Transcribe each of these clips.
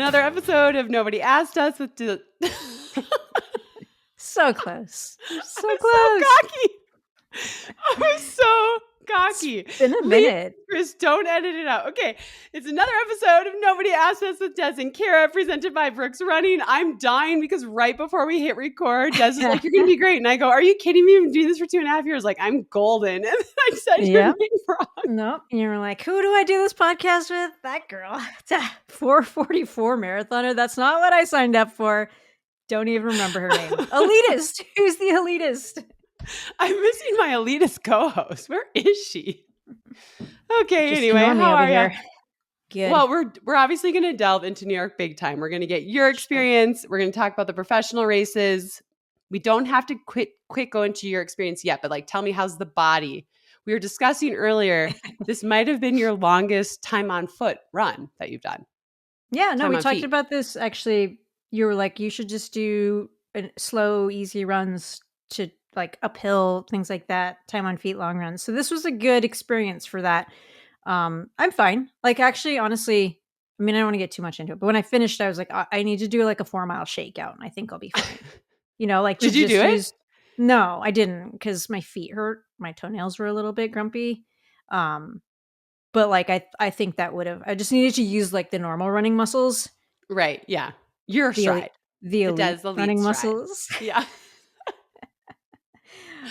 another episode of Nobody Asked Us with So close. So close. So cocky. I was so cocky. It's been a minute. Chris, don't edit it out. Okay. It's another episode of Nobody Asked Us with Des and Kara, presented by Brooks Running. I'm dying because right before we hit record, Des is like, you're going to be great. And I go, are you kidding me? I've been doing this for 2.5 years. Like, I'm golden. And then I said your name wrong. Nope. And you're like, who do I do this podcast with? That girl. It's a 4:44 marathoner. That's not what I signed up for. Don't even remember her name. Elitist. Who's the elitist? I'm missing my elitist co-host. Where is she? Okay, anyway, how are you? Good. Well, we're obviously going to delve into New York big time. We're going to get your experience. We're going to talk about the professional races. We don't have to quick go into your experience yet, but like, tell me, how's the body? We were discussing earlier, this might have been your longest time on foot run that you've done. Yeah, no, we talked about this actually. You were like, you should just do slow, easy runs to like uphill, things like that, time on feet, long runs. So this was a good experience for that. I'm fine. Like, actually, honestly, I mean, I don't want to get too much into it, but when I finished, I was like, I need to do like a 4-mile shakeout, and I think I'll be fine. You know, like, did you do it? No, I didn't, because my feet hurt. My toenails were a little bit grumpy. But like, I think that would have, I just needed to use like the normal running muscles. Right. Yeah. Your stride. The elite running stride. Muscles. Yeah.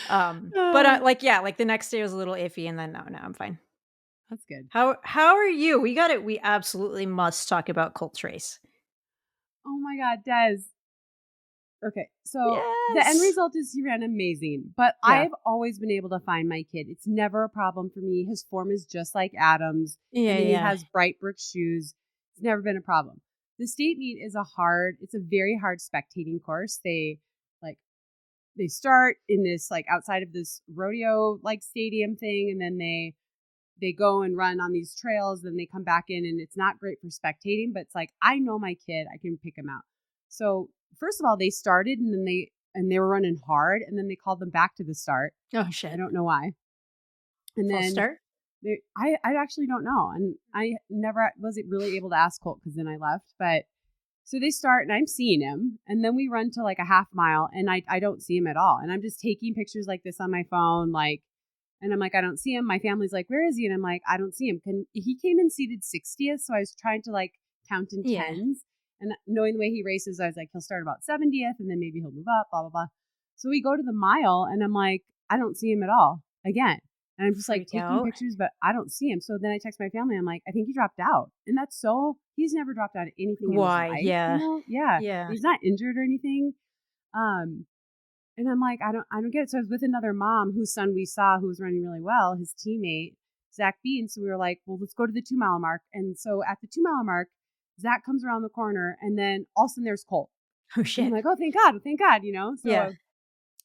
But like the next day was a little iffy, and then no, I'm fine. That's good. How are you? We got it. We absolutely must talk about Colt's race. Oh my God, Des. Okay, so the end result is he ran amazing, but I've always been able to find my kid. It's never a problem for me. His form is just like Adam's. Yeah, He has bright brick shoes. It's never been a problem. The state meet is it's a very hard spectating course. They start in this like outside of this rodeo like stadium thing, and then they go and run on these trails, then they come back in, and it's not great for spectating, but it's like, I know my kid, I can pick him out. So first of all, they started and then they were running hard, and then they called them back to the start. Oh shit. I don't know why. And then start? I actually don't know. And I never wasn't really able to ask Colt because then I left. But so they start and I'm seeing him, and then we run to like a half mile and I don't see him at all. And I'm just taking pictures like this on my phone, like, and I'm like, I don't see him. My family's like, where is he? And I'm like, I don't see him. He came in seated 60th. So I was trying to like count in tens. And knowing the way he races, I was like, he'll start about 70th and then maybe he'll move up, blah, blah, blah. So we go to the mile and I'm like, I don't see him at all again. And I'm just like taking pictures, but I don't see him. So then I text my family. I'm like, I think he dropped out. And he's never dropped out of anything. Why? In his life, yeah. You know? Yeah. He's not injured or anything. And I'm like, I don't get it. So I was with another mom whose son we saw who was running really well, his teammate, Zach Bean. So we were like, well, let's go to the 2-mile mark. And so at the 2-mile mark, Zach comes around the corner, and then all of a sudden there's Colt. Oh shit. And I'm like, oh, thank God, you know? So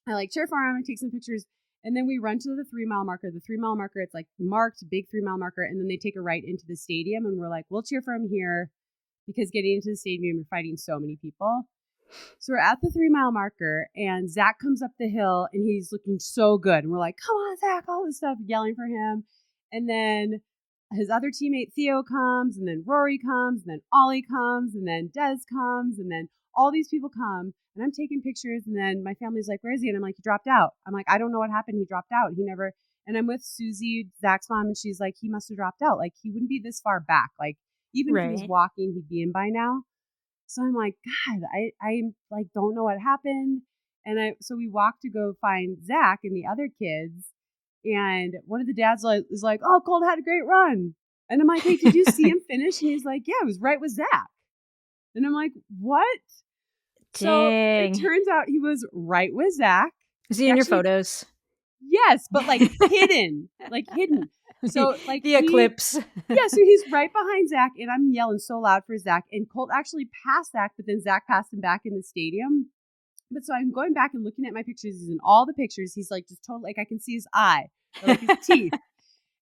I like cheer for him and take some pictures. And then we run to the 3-mile marker. The 3-mile marker, it's like marked, big 3-mile marker. And then they take a right into the stadium. And we're like, we'll cheer for him here because getting into the stadium, you're fighting so many people. So we're at the 3-mile marker, and Zach comes up the hill, and he's looking so good. And we're like, come on, Zach, all this stuff, yelling for him. And then his other teammate, Theo, comes, and then Rory comes, and then Ollie comes, and then Des comes, and then all these people come. And I'm taking pictures, and then my family's like, where is he? And I'm like, he dropped out. I'm like, I don't know what happened. He dropped out. And I'm with Susie, Zach's mom, and she's like, he must have dropped out. Like, he wouldn't be this far back. Like, even if he was walking, he'd be in by now. So I'm like, God, I like don't know what happened. And so we walked to go find Zach and the other kids. And one of the dads is like, oh, Colt had a great run. And I'm like, hey, did you see him finish? And he's like, yeah, it was right with Zach. And I'm like, what? Dang. So it turns out he was right with Zach. Is he in your photos? Yes, but like hidden. So like the eclipse. Yeah, so he's right behind Zach, and I'm yelling so loud for Zach. And Colt actually passed Zach, but then Zach passed him back in the stadium. But so I'm going back and looking at my pictures. He's in all the pictures. He's like just totally like I can see his eye, or like his teeth.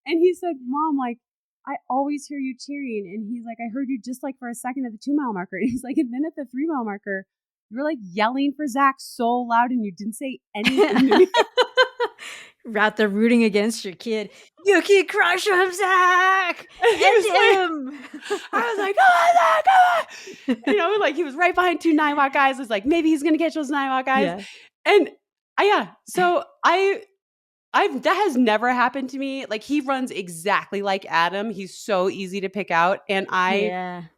And he said, Mom, like I always hear you cheering. And he's like, I heard you just like for a second at the 2-mile marker. And he's like, and then at the 3-mile marker, you were like yelling for Zach so loud and you didn't say anything to me. out there rooting against your kid. You can crush him, Zach! End him! I was like, come on, Zach, come on! Like he was right behind 2 Niwot guys. I was like, maybe he's going to catch those Niwot guys. Yeah. And so that has never happened to me. Like he runs exactly like Adam. He's so easy to pick out. And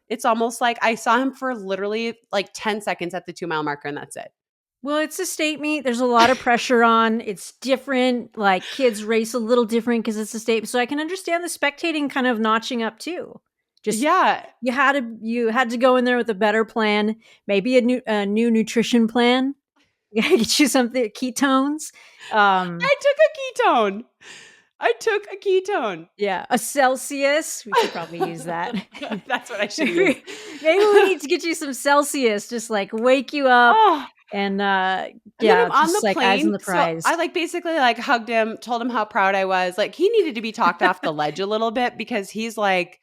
it's almost like I saw him for literally like 10 seconds at the 2 mile marker and that's it. Well, it's a state meet. There's a lot of pressure on. It's different. Like kids race a little different because it's a state. So I can understand the spectating kind of notching up too. Just you had to go in there with a better plan, maybe a new nutrition plan. You gotta get you something ketones. I took a ketone. Yeah, a Celsius. We should probably use that. That's what I should use. Maybe we need to get you some Celsius. Just like wake you up. And I'm on the plane, eyes on the prize. So I like basically like hugged him, told him how proud I was. Like he needed to be talked off the ledge a little bit because he's like,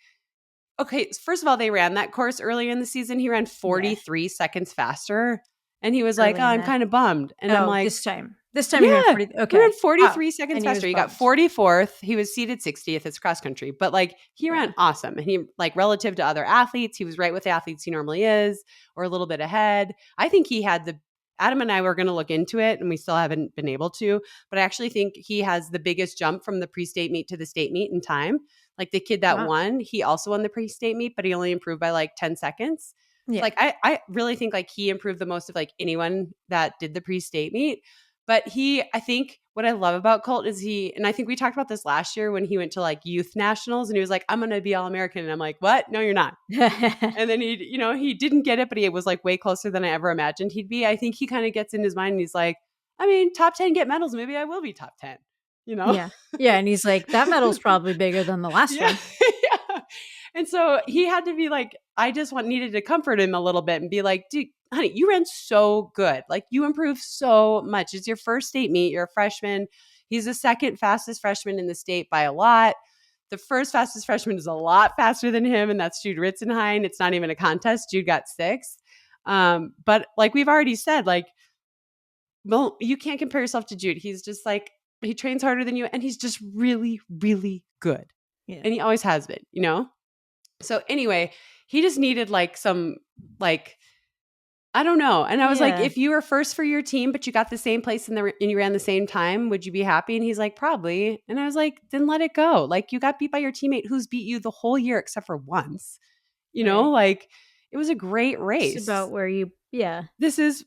okay, first of all, they ran that course earlier in the season. He ran 43 seconds faster. And he was like, I'm kind of bummed. And I'm like, this time he ran 40. Okay. He ran 43 seconds faster. He got 44th. He was seated 60th. It's cross country. But like he ran awesome. And he like relative to other athletes, he was right with the athletes he normally is or a little bit ahead. I think he had Adam and I were going to look into it and we still haven't been able to, but I actually think he has the biggest jump from the pre-state meet to the state meet in time. Like the kid that won, he also won the pre-state meet, but he only improved by like 10 seconds. Yeah. So like I really think like he improved the most of like anyone that did the pre-state meet. But I think what I love about Colt is and I think we talked about this last year when he went to like youth nationals and he was like, I'm going to be All-American. And I'm like, what? No, you're not. And then he didn't get it, but he was like way closer than I ever imagined he'd be. I think he kind of gets in his mind and he's like, I mean, top 10 get medals. Maybe I will be top 10, Yeah. Yeah. And he's like, that medal's probably bigger than the last one. Yeah. And so he had to be like, I just needed to comfort him a little bit and be like, dude, honey, you ran so good. Like you improved so much. It's your first state meet. You're a freshman. He's the second fastest freshman in the state by a lot. The first fastest freshman is a lot faster than him. And that's Jude Ritzenhein. It's not even a contest. Jude got 6th. But like we've already said, like, well, you can't compare yourself to Jude. He's just like, he trains harder than you. And he's just really, really good. Yeah. And he always has been, So anyway, he just needed like some like, I don't know. And I was like, if you were first for your team, but you got the same place and you ran the same time, would you be happy? And he's like, probably. And I was like, then let it go. Like you got beat by your teammate who's beat you the whole year except for once. Like it was a great race. It's about where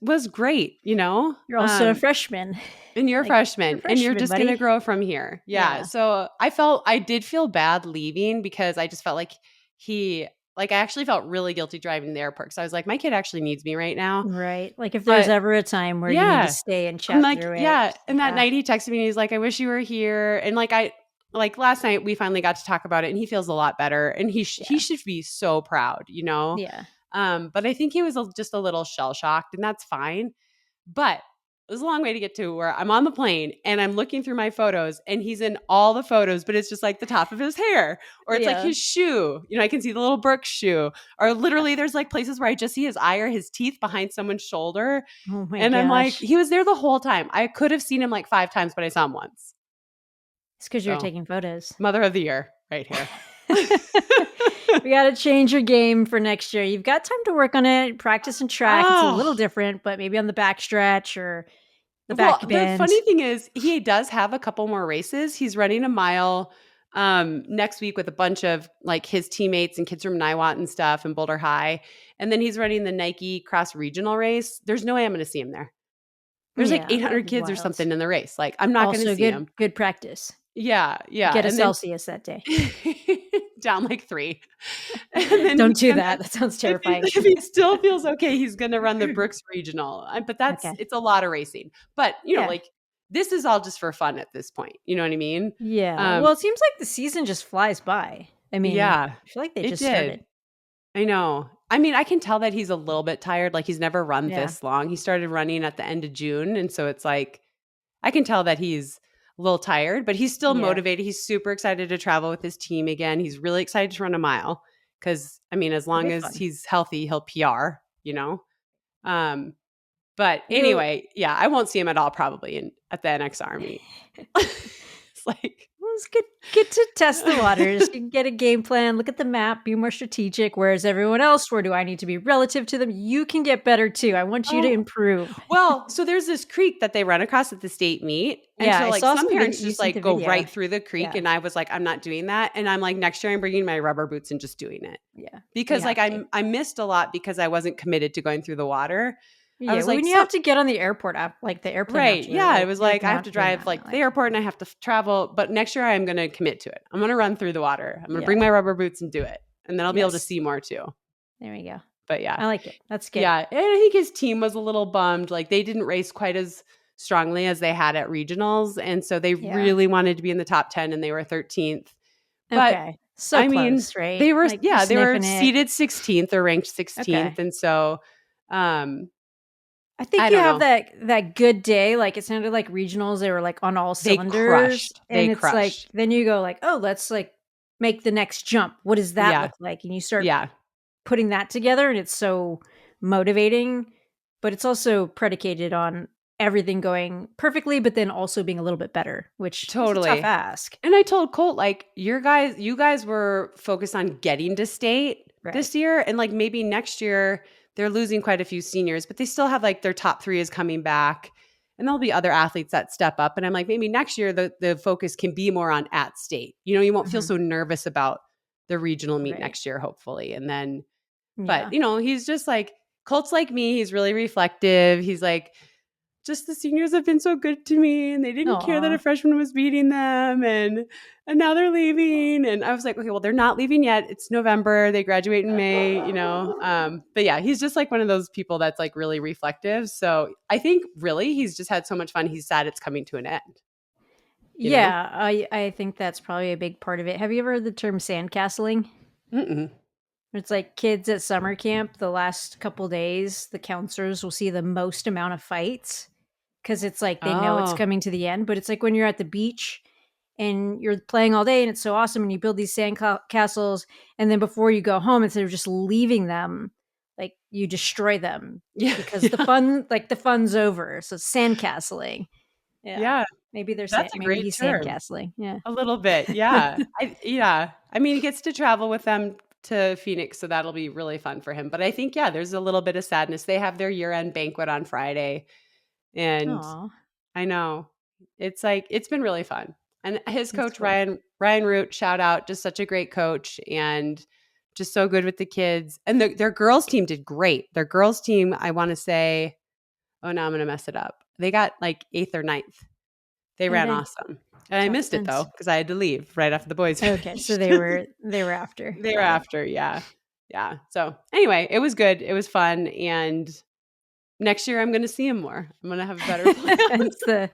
was great, You're also a freshman. And you're a freshman and you're just going to grow from here. Yeah. So I did feel bad leaving because I just felt like I actually felt really guilty driving to the airport because I was like, my kid actually needs me right now. Right. Like if there's ever a time where you need to stay and chat through it. Yeah. And that night he texted me and he's like, I wish you were here. And like last night we finally got to talk about it and he feels a lot better and he should be so proud, Yeah. But I think he was just a little shell shocked and that's fine. But it was a long way to get to where I'm on the plane and I'm looking through my photos and he's in all the photos, but it's just like the top of his hair or it's like his shoe. I can see the little Brooks shoe or literally there's like places where I just see his eye or his teeth behind someone's shoulder. Oh my and gosh. I'm like, he was there the whole time. I could have seen him like 5 times, but I saw him once. It's because you're taking photos. Mother of the year right here. We got to change your game for next year. You've got time to work on it, practice and track. It's a little different, but maybe on the backstretch or the back bend. The funny thing is he does have a couple more races. He's running a mile next week with a bunch of like his teammates and kids from Niwot and stuff and Boulder High. And then he's running the Nike Cross Regional race. There's no way I'm going to see him there. There's like 800 kids or something in the race. Like I'm not going to see him. Good practice. Yeah. Get a Celsius that day. Down like 3. And then don't do that. That sounds terrifying. If he still feels okay, he's going to run the Brooks Regional. But it's a lot of racing. But, like this is all just for fun at this point. You know what I mean? Yeah. Well, it seems like the season just flies by. I mean, I feel like they just started. I know. I mean, I can tell that he's a little bit tired. Like he's never run this long. He started running at the end of June. And so it's like, I can tell that he's a little tired, but he's still motivated. He's super excited to travel with his team again. He's really excited to run a mile because, I mean, as long as he's healthy, he'll PR, But anyway, yeah, I won't see him at all probably at the NXR meet. It's like, well, it's good to test the waters. You can get a game plan, look at the map, be more strategic. Whereas everyone else, where do I need to be relative to them? You can get better too. I want you to improve. Well, so there's this creek that they run across at the state meet. And yeah, so like some parents just like go right through the creek. Yeah. And I was like, I'm not doing that. And I'm like, next year I'm bringing my rubber boots and just doing it. Yeah. Because like I missed a lot because I wasn't committed to going through the water. Yeah, I was like, when you have to get on the airport app, like the airplane. Right. Yeah. It was like, I have to drive like the airport and I have to travel. But next year I'm going to commit to it. I'm going to run through the water. I'm going to bring my rubber boots and do it. And then I'll be able to see more too. There we go. But yeah. I like it. That's good. Yeah. And I think his team was a little bummed. Like they didn't race quite as strongly as they had at regionals. And so they really wanted to be in the top 10 and they were 13th. But so I mean, right? They were, like, they were seeded 16th or ranked 16th. Okay. And so, I think you have that good day. Like it sounded like regionals. They were like on all cylinders. They crushed. Like, then you go like, oh, let's like make the next jump. What does that look like? And you start putting that together and it's so motivating, but it's also predicated on everything going perfectly, but then also being a little bit better, which is a tough ask. And I told Colt, like, you guys were focused on getting to state this year. And like maybe next year they're losing quite a few seniors, but they still have like their top 3 is coming back and there'll be other athletes that step up. And I'm like, maybe next year the focus can be more on at state. You know, you won't feel so nervous about the regional meet next year, hopefully. And then, but you know, he's just like, Colt's like me. He's really reflective. He's like, just the seniors have been so good to me and they didn't care that a freshman was beating them and now they're leaving. And I was like, okay, well, they're not leaving yet. It's November. They graduate in May, you know? But yeah, he's just like one of those people that's like really reflective. So I think really he's just had so much fun. He's sad it's coming to an end. You know? I think that's probably a big part of it. Have you ever heard the term sandcastling? Mm-mm. It's like kids at summer camp, the last couple days, the counselors will see the most amount of fights because it's like they know it's coming to the end. But it's like when you're at the beach and you're playing all day and it's so awesome and you build these sand castles and then before you go home, instead of just leaving them, like you destroy them because the fun's over. So sandcastling. Yeah. Maybe there's that's a great term. Sandcastling. Yeah. A little bit. Yeah. I mean, he gets to travel with them to Phoenix, so that'll be really fun for him. But I think, there's a little bit of sadness. They have their year-end banquet on Friday. And I know. It's like, it's been really fun. And his coach, cool. Ryan Root, shout out, just such a great coach and just so good with the kids. And their girls team did great. Their girls team, I want to say, now I'm going to mess it up. They got like 8th or 9th. They ran awesome. And I missed it though, because I had to leave right after the boys finished. Okay, so they were after. They were after, yeah. So anyway, it was good. It was fun. And next year I'm going to see him more. I'm going to have a better plan.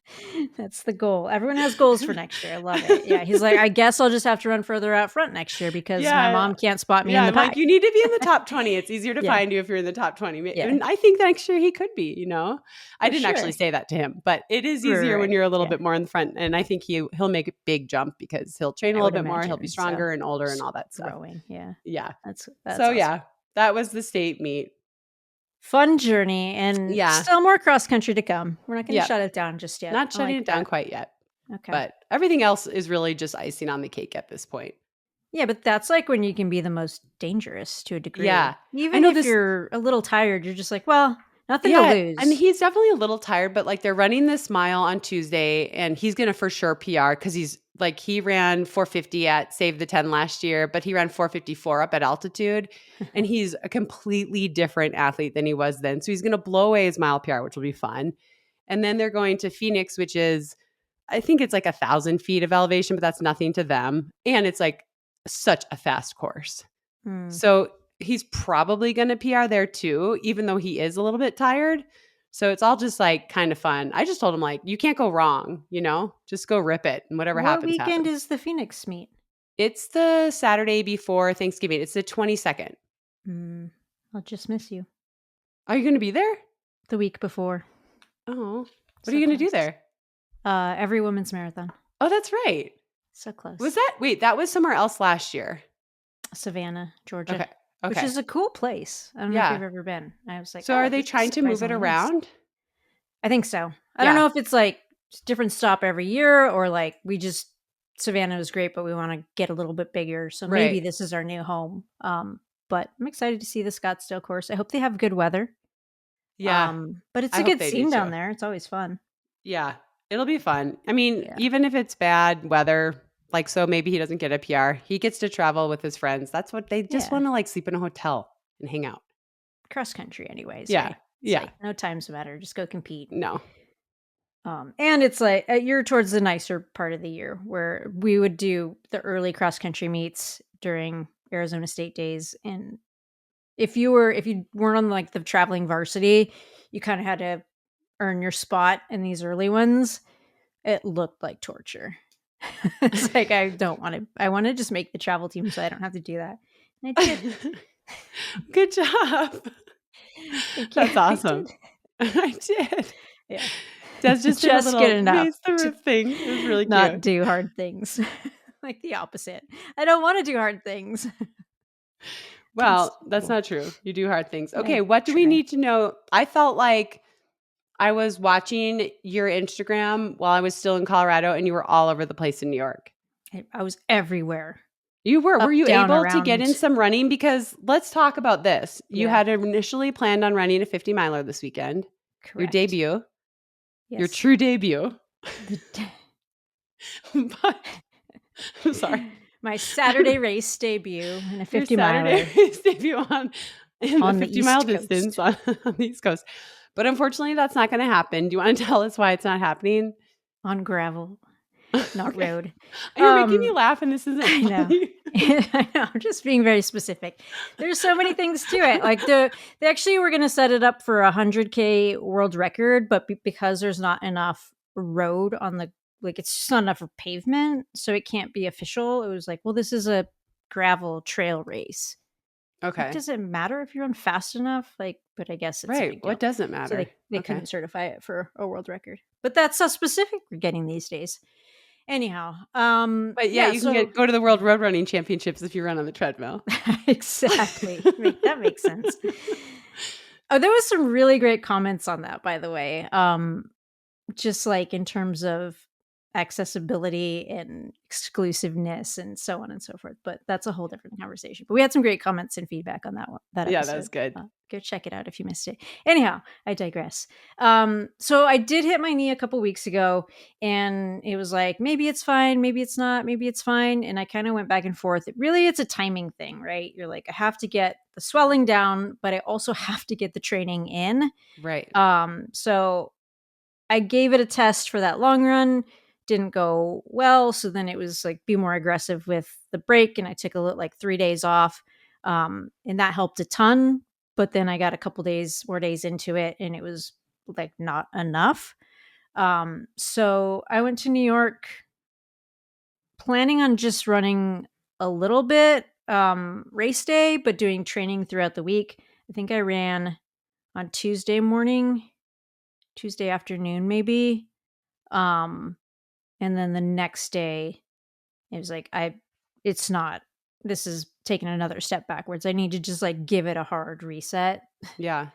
That's the goal. Everyone has goals for next year. I love it. Yeah, he's like, I guess I'll just have to run further out front next year because my mom can't spot me in the pack. Like, you need to be in the top 20. It's easier to find you if you're in the top 20. And I think next year he could be, you know. I didn't actually say that to him, but it is easier when you're a little bit more in the front. And I think he'll make a big jump because he'll train a little bit more. He'll be stronger and older and all that stuff. Growing, yeah. That's so awesome. that was the state meet. Fun journey and still more cross country to come. We're not going to shut it down just yet. Not shutting it down quite yet. Okay. But everything else is really just icing on the cake at this point. Yeah, but that's like when you can be the most dangerous to a degree. Yeah. Even if you're a little tired, you're just like, well, nothing to lose. And he's definitely a little tired, but like they're running this mile on Tuesday and he's going to for sure PR because he's like, he ran 450 at Save the 10 last year, but he ran 454 up at altitude and he's a completely different athlete than he was then. So he's going to blow away his mile PR, which will be fun. And then they're going to Phoenix, which is, I think it's like 1,000 feet of elevation, but that's nothing to them. And it's like such a fast course. So he's probably going to PR there too, even though he is a little bit tired. So it's all just like kind of fun. I just told him like, you can't go wrong, you know, just go rip it and whatever happens. What weekend is the Phoenix meet? It's the Saturday before Thanksgiving. It's the 22nd. I'll just miss you. Are you going to be there? The week before. Oh, what are you going to do there? Every women's marathon. Oh, that's right. So close. That was somewhere else last year. Savannah, Georgia. Okay. Which is a cool place. I don't know if you've ever been. I was like, so are they trying to move it around? I think so. I don't know if it's like different stop every year or like Savannah was great, but we want to get a little bit bigger. So maybe this is our new home. But I'm excited to see the Scottsdale course. I hope they have good weather. Yeah. But it's a good scene down there. It's always fun. Yeah. It'll be fun. I mean, even if it's bad weather, like, so maybe he doesn't get a PR, he gets to travel with his friends. That's what they just want to like sleep in a hotel and hang out. Cross country anyways. Yeah. Right? Yeah. Like, no times matter. Just go compete. No. And it's like you're towards the nicer part of the year where we would do the early cross country meets during Arizona State days. And if you weren't on like the traveling varsity, you kind of had to earn your spot in these early ones. It looked like torture. It's like, I want to just make the travel team so I don't have to do that. And I did. Good job. That's awesome. I did. Yeah. That's just good enough the roof thing. It was really not cute. do hard things. Like the opposite. I don't want to do hard things. Well, that's not true. You do hard things. Okay, what do we need to know? I felt like I was watching your Instagram while I was still in Colorado, and you were all over the place in New York. I was everywhere. You were. Were you able to get in some running? Because let's talk about this. You had initially planned on running a 50 miler this weekend. Correct. Your debut. Yes. Your true debut. But I'm sorry. My Saturday race debut in a 50 miler. Saturday race debut on the 50-mile distance on the East Coast. But unfortunately, that's not going to happen. Do you want to tell us why it's not happening? On gravel, not road. You're making me laugh, and this isn't funny. I know. I'm just being very specific. There's so many things to it. Like they actually were going to set it up for a 100K world record, but because there's not enough road on the, like, it's just not enough for pavement, so it can't be official. It was like, well, this is a gravel trail race. Okay. Does it matter if you run fast enough? Like, but I guess it's right. What doesn't matter? So they couldn't certify it for a world record. But that's how specific we're getting these days. Anyhow, but you can go to the World Road Running Championships if you run on the treadmill. Exactly. That makes sense. Oh, there was some really great comments on that, by the way. Just like in terms of accessibility and exclusiveness and so on and so forth. But that's a whole different conversation. But we had some great comments and feedback on that one. That episode. That was good. Go check it out if you missed it. Anyhow, I digress. So I did hit my knee a couple weeks ago, and it was like, maybe it's fine, maybe it's not, maybe it's fine. And I kind of went back and forth. It's a timing thing, right? You're like, I have to get the swelling down, but I also have to get the training in. Right. So I gave it a test for that long run. Didn't go well. So then it was like, be more aggressive with the break. And I took like 3 days off. And that helped a ton. But then I got a couple more days into it, and it was like not enough. So I went to New York planning on just running a little bit race day, but doing training throughout the week. I think I ran on Tuesday afternoon, maybe. And then the next day, it was like, this is taking another step backwards. I need to just like give it a hard reset. Yeah.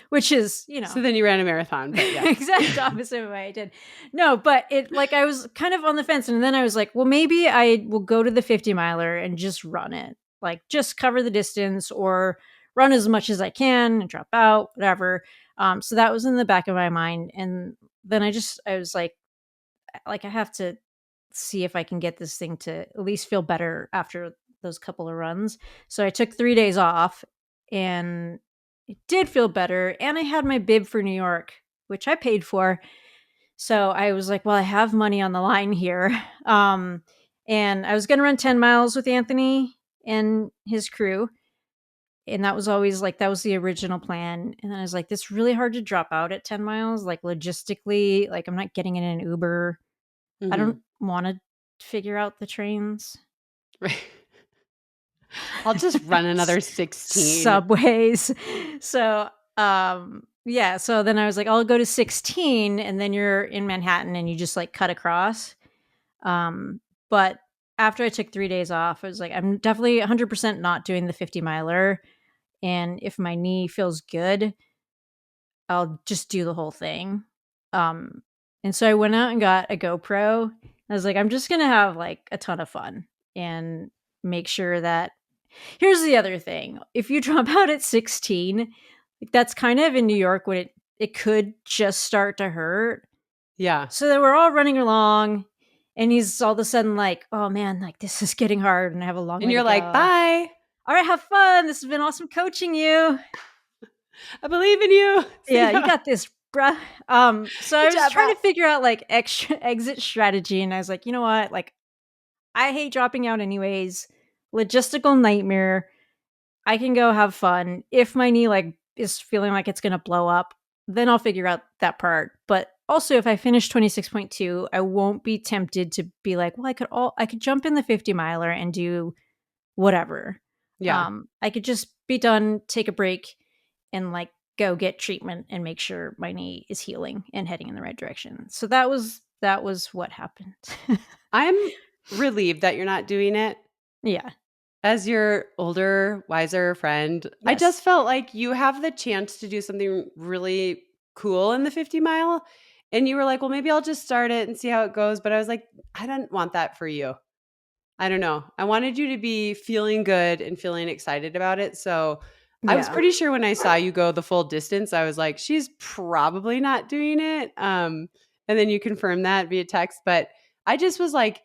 Which is, So then you ran a marathon. But yeah. Exact opposite of what I did. No, but I was kind of on the fence. And then I was like, well, maybe I will go to the 50 miler and just run it. Like, just cover the distance or run as much as I can and drop out, whatever. So that was in the back of my mind. And then I was like, I have to see if I can get this thing to at least feel better after those couple of runs. So I took 3 days off, and it did feel better. And I had my bib for New York, which I paid for. So I was like, well, I have money on the line here. And I was going to run 10 miles with Anthony and his crew. And that was always like, that was the original plan. And then I was like, this is really hard to drop out at 10 miles. Like, logistically, like, I'm not getting in an Uber. Mm-hmm. I don't want to figure out the trains. Right. I'll just run another 16 subways. So, so then I was like, I'll go to 16, and then you're in Manhattan and you just like cut across. But after I took 3 days off, I was like, I'm definitely 100% not doing the 50 miler. And if my knee feels good, I'll just do the whole thing. And so I went out and got a GoPro. I was like, I'm just going to have like a ton of fun and make sure that. Here's the other thing. If you drop out at 16, that's kind of in New York when it could just start to hurt. Yeah. So they were all running along, and he's all of a sudden like, oh man, like this is getting hard and I have a long way to go. And you're like, bye. All right, have fun. This has been awesome coaching you. I believe in you. Yeah, you got this, bruh. So I was trying to figure out like exit strategy, and I was like, you know what? Like, I hate dropping out anyways. Logistical nightmare. I can go have fun. If my knee like is feeling like it's gonna blow up, then I'll figure out that part. But also, if I finish 26.2, I won't be tempted to be like, well, I could jump in the 50 miler and do whatever. Yeah. I could just be done, take a break, and like go get treatment and make sure my knee is healing and heading in the right direction. So that was what happened. I'm relieved that you're not doing it. Yeah. As your older, wiser friend, yes. I just felt like you have the chance to do something really cool in the 50 mile. And you were like, well, maybe I'll just start it and see how it goes. But I was like, I don't want that for you. I don't know. I wanted you to be feeling good and feeling excited about it. So I was pretty sure when I saw you go the full distance, I was like, she's probably not doing it. And then you confirmed that via text. But I just was like,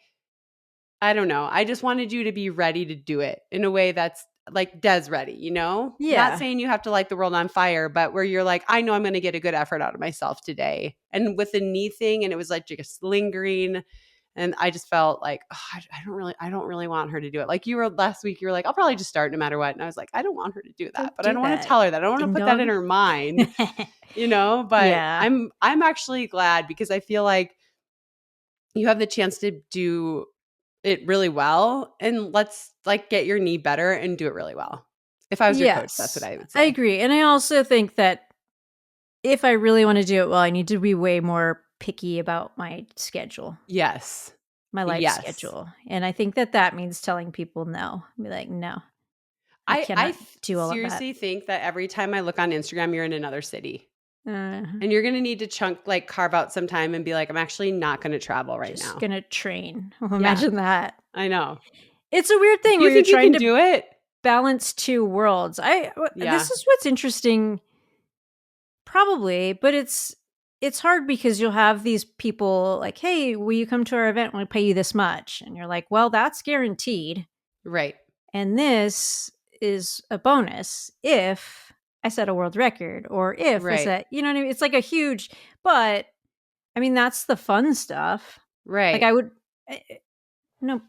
I don't know. I just wanted you to be ready to do it in a way that's like Des ready, you know? Yeah. Not saying you have to light the world on fire, but where you're like, I know I'm going to get a good effort out of myself today. And with the knee thing, and it was like just lingering. And I just felt like, oh, I don't really want her to do it. Like you were last week, you were like, I'll probably just start no matter what. And I was like, I don't want her to do that, but I don't want to tell her that. I don't want to put that in her mind, you know, but yeah. I'm actually glad because I feel like you have the chance to do it really well, and let's like get your knee better and do it really well. If I was your coach, that's what I would say. I agree. And I also think that if I really want to do it well, I need to be way more picky about my schedule. Yes. My life schedule. And I think that means telling people no. Be like, no. I cannot do all of that. I seriously think that every time I look on Instagram, you're in another city. And you're going to need to carve out some time and be like, I'm actually not going to travel right now. Just going to train. Imagine that. I know. It's a weird thing where you're trying to do it. Balance two worlds. This is what's interesting. Probably, but it's hard because you'll have these people like, hey, will you come to our event? We'll pay you this much. And you're like, well, that's guaranteed. Right. And this is a bonus if I set a world record or if I set, you know what I mean? It's like a huge, but I mean, that's the fun stuff. Right. Like I would, no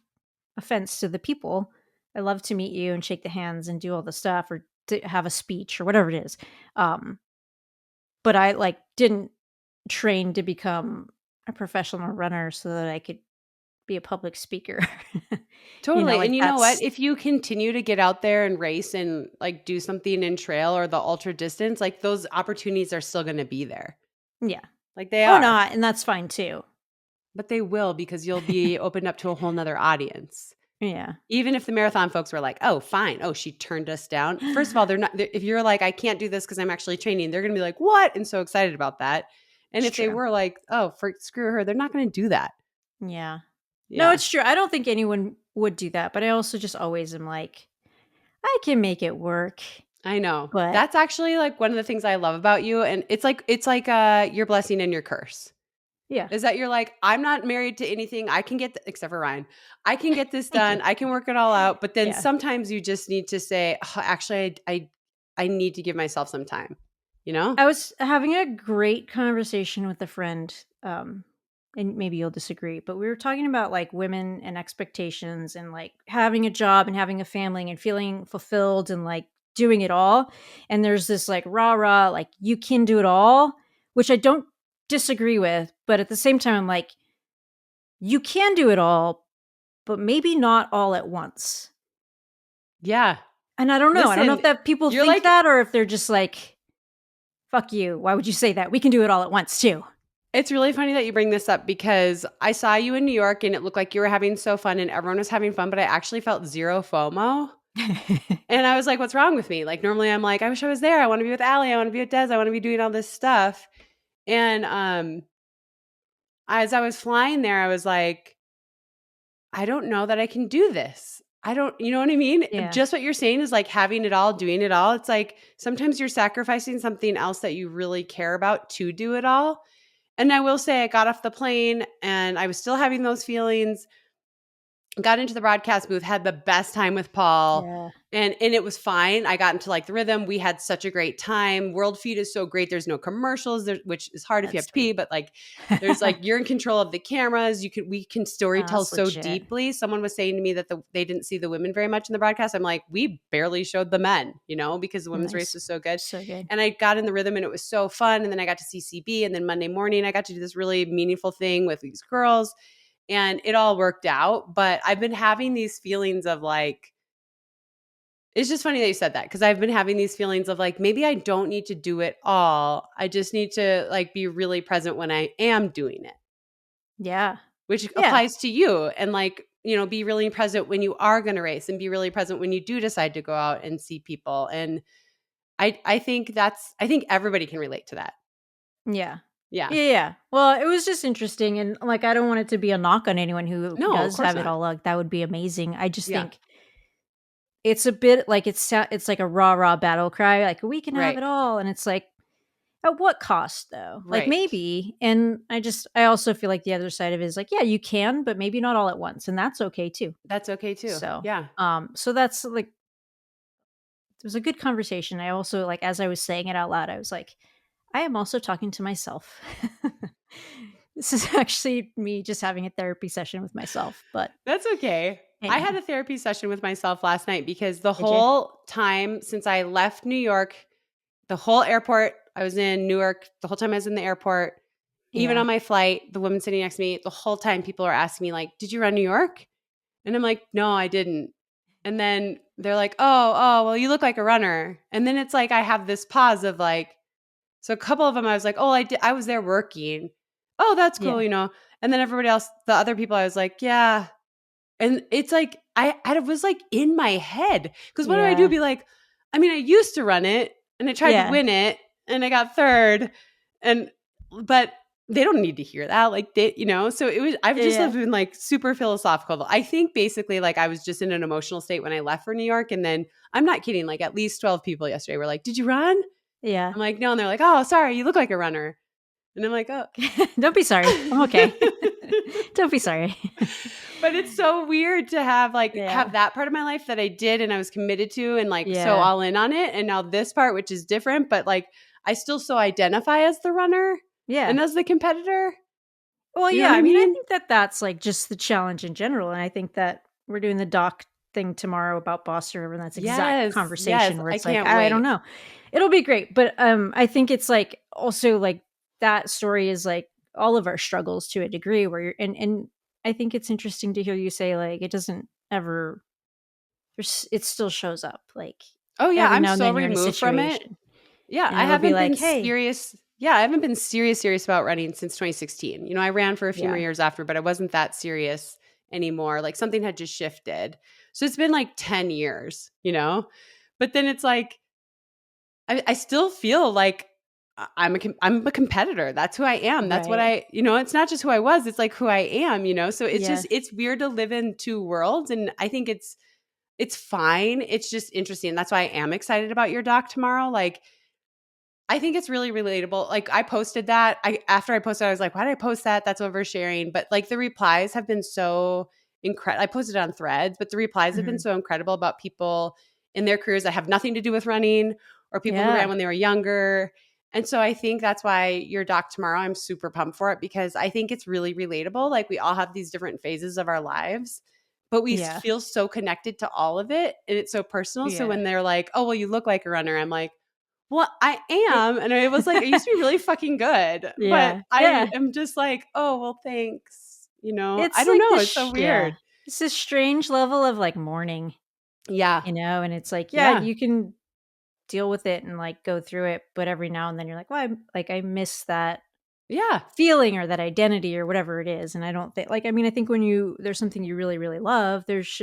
offense to the people. I love to meet you and shake the hands and do all the stuff or to have a speech or whatever it is. But I like didn't train to become a professional runner so that I could be a public speaker. Totally. And you know what? If you continue to get out there and race and like do something in trail or the ultra distance, like those opportunities are still going to be there. Yeah. Like they are. Or not. And that's fine too. But they will because you'll be opened up to a whole nother audience. Yeah. Even if the marathon folks were like, oh, fine. Oh, she turned us down. First of all, if you're like, I can't do this because I'm actually training, they're going to be like, what? And so excited about that. And if they were like, oh, screw her, they're not going to do that. Yeah. No, it's true. I don't think anyone would do that. But I also just always am like, I can make it work. I know. But that's actually like one of the things I love about you. And it's like your blessing and your curse. Yeah. Is that you're like, I'm not married to anything. I can get, except for Ryan, I can get this done. I can work it all out. But then sometimes you just need to say, oh, actually, I need to give myself some time, you know? I was having a great conversation with a friend, and maybe you'll disagree, but we were talking about like women and expectations and like having a job and having a family and feeling fulfilled and like doing it all. And there's this like rah, like you can do it all, which I don't disagree with, but at the same time I'm like, you can do it all, but maybe not all at once. Yeah. And I don't know. I don't know if that people think like, that or if they're just like, fuck you. Why would you say that? We can do it all at once too. It's really funny that you bring this up because I saw you in New York and it looked like you were having so fun and everyone was having fun, but I actually felt zero FOMO. And I was like, what's wrong with me? Like normally I'm like, I wish I was there. I want to be with Allie. I want to be with Des. I want to be doing all this stuff. And as I was flying there, I was like, I don't know that I can do this. I don't, you know what I mean? Yeah. Just what you're saying is like having it all, doing it all. It's like sometimes you're sacrificing something else that you really care about to do it all. And I will say I got off the plane and I was still having those feelings. Got into the broadcast booth, had the best time with Paul. Yeah. And it was fine. I got into like the rhythm. We had such a great time. World Feed is so great. There's no commercials, which is hard if you have to pee, but like there's like you're in control of the cameras. We can story tell so legit. deeply. Someone was saying to me that they didn't see the women very much in the broadcast. I'm like, we barely showed the men, because the women's race was so good. So good. And I got in the rhythm and it was so fun. And then I got to see CB, and then Monday morning I got to do this really meaningful thing with these girls. And it all worked out. But I've been having these feelings of like, it's just funny that you said that, because I've been having these feelings of like, maybe I don't need to do it all. I just need to like be really present when I am doing it. Yeah. Which applies to you. And like, be really present when you are going to race, and be really present when you do decide to go out and see people. And I think everybody can relate to that. Yeah. Yeah. Yeah. Well, it was just interesting. And like, I don't want it to be a knock on anyone who does have it all. Like, that would be amazing. I just think it's a bit like it's like a rah battle cry. Like, we can have it all. And it's like, at what cost though? Like maybe. And I also feel like the other side of it is like, yeah, you can, but maybe not all at once. And that's okay too. That's okay too. So, yeah. So that's like, it was a good conversation. I also like, as I was saying it out loud, I was like, I am also talking to myself. This is actually me just having a therapy session with myself, but that's okay. I had a therapy session with myself last night because the whole time since I left New York, the whole airport, I was in Newark, the whole time I was in the airport, even on my flight, the woman sitting next to me, the whole time people are asking me like, did you run New York? And I'm like, no, I didn't. And then they're like, oh, well, you look like a runner. And then it's like, I have this pause of like, so a couple of them, I was like, oh, I was there working. Oh, that's cool, And then everybody else, the other people, I was like, yeah. And it's like, I was like in my head. Because what do I do? Be like, I mean, I used to run it and I tried to win it and I got third. But they don't need to hear that. Like, so it was, I've just been like super philosophical. I think basically like I was just in an emotional state when I left for New York. And then I'm not kidding. Like at least 12 people yesterday were like, did you run? Yeah. I'm like, no. And they're like, oh, sorry. You look like a runner. And I'm like, oh. Don't be sorry. I'm okay. Don't be sorry. But it's so weird to have have that part of my life that I did and I was committed to and like so all in on it. And now this part, which is different, but like I still so identify as the runner and as the competitor. Well, I mean, I think that's like just the challenge in general. And I think that we're doing the doc thing tomorrow about Boss River, and that's exact conversation where it's like, I don't know. It'll be great. But I think it's like also like that story is like all of our struggles to a degree where you're and I think it's interesting to hear you say like it doesn't ever it still shows up like oh yeah I'm so removed from it. I haven't been serious. I haven't been serious about running since 2016. I ran for a few more years after, but I wasn't that serious anymore. Like something had just shifted. So it's been like 10 years, but then it's like I still feel like I'm a competitor. That's who I am. That's what it's not just who I was, it's like who I am, so it's just, it's weird to live in two worlds. And I think it's fine. It's just interesting. That's why I am excited about your doc tomorrow. Like, I think it's really relatable. Like I posted that. After I posted, I was like, why did I post that? That's oversharing. But like the replies have been so incredible. I posted it on Threads, but the replies have been so incredible about people in their careers that have nothing to do with running or people who ran when they were younger. And so I think that's why your doc tomorrow, I'm super pumped for it because I think it's really relatable. Like we all have these different phases of our lives, but we feel so connected to all of it. And it's so personal. So when they're like, oh, well, you look like a runner. I'm like, well, I am. And it was like, it used to be really fucking good. But I am just like, oh, well, thanks. I don't know. It's so weird. It's this strange level of like mourning. Yeah. And it's like, you can deal with it and like go through it. But every now and then you're like, well, I miss that feeling or that identity or whatever it is. And I don't think I think when there's something you really, really love, there's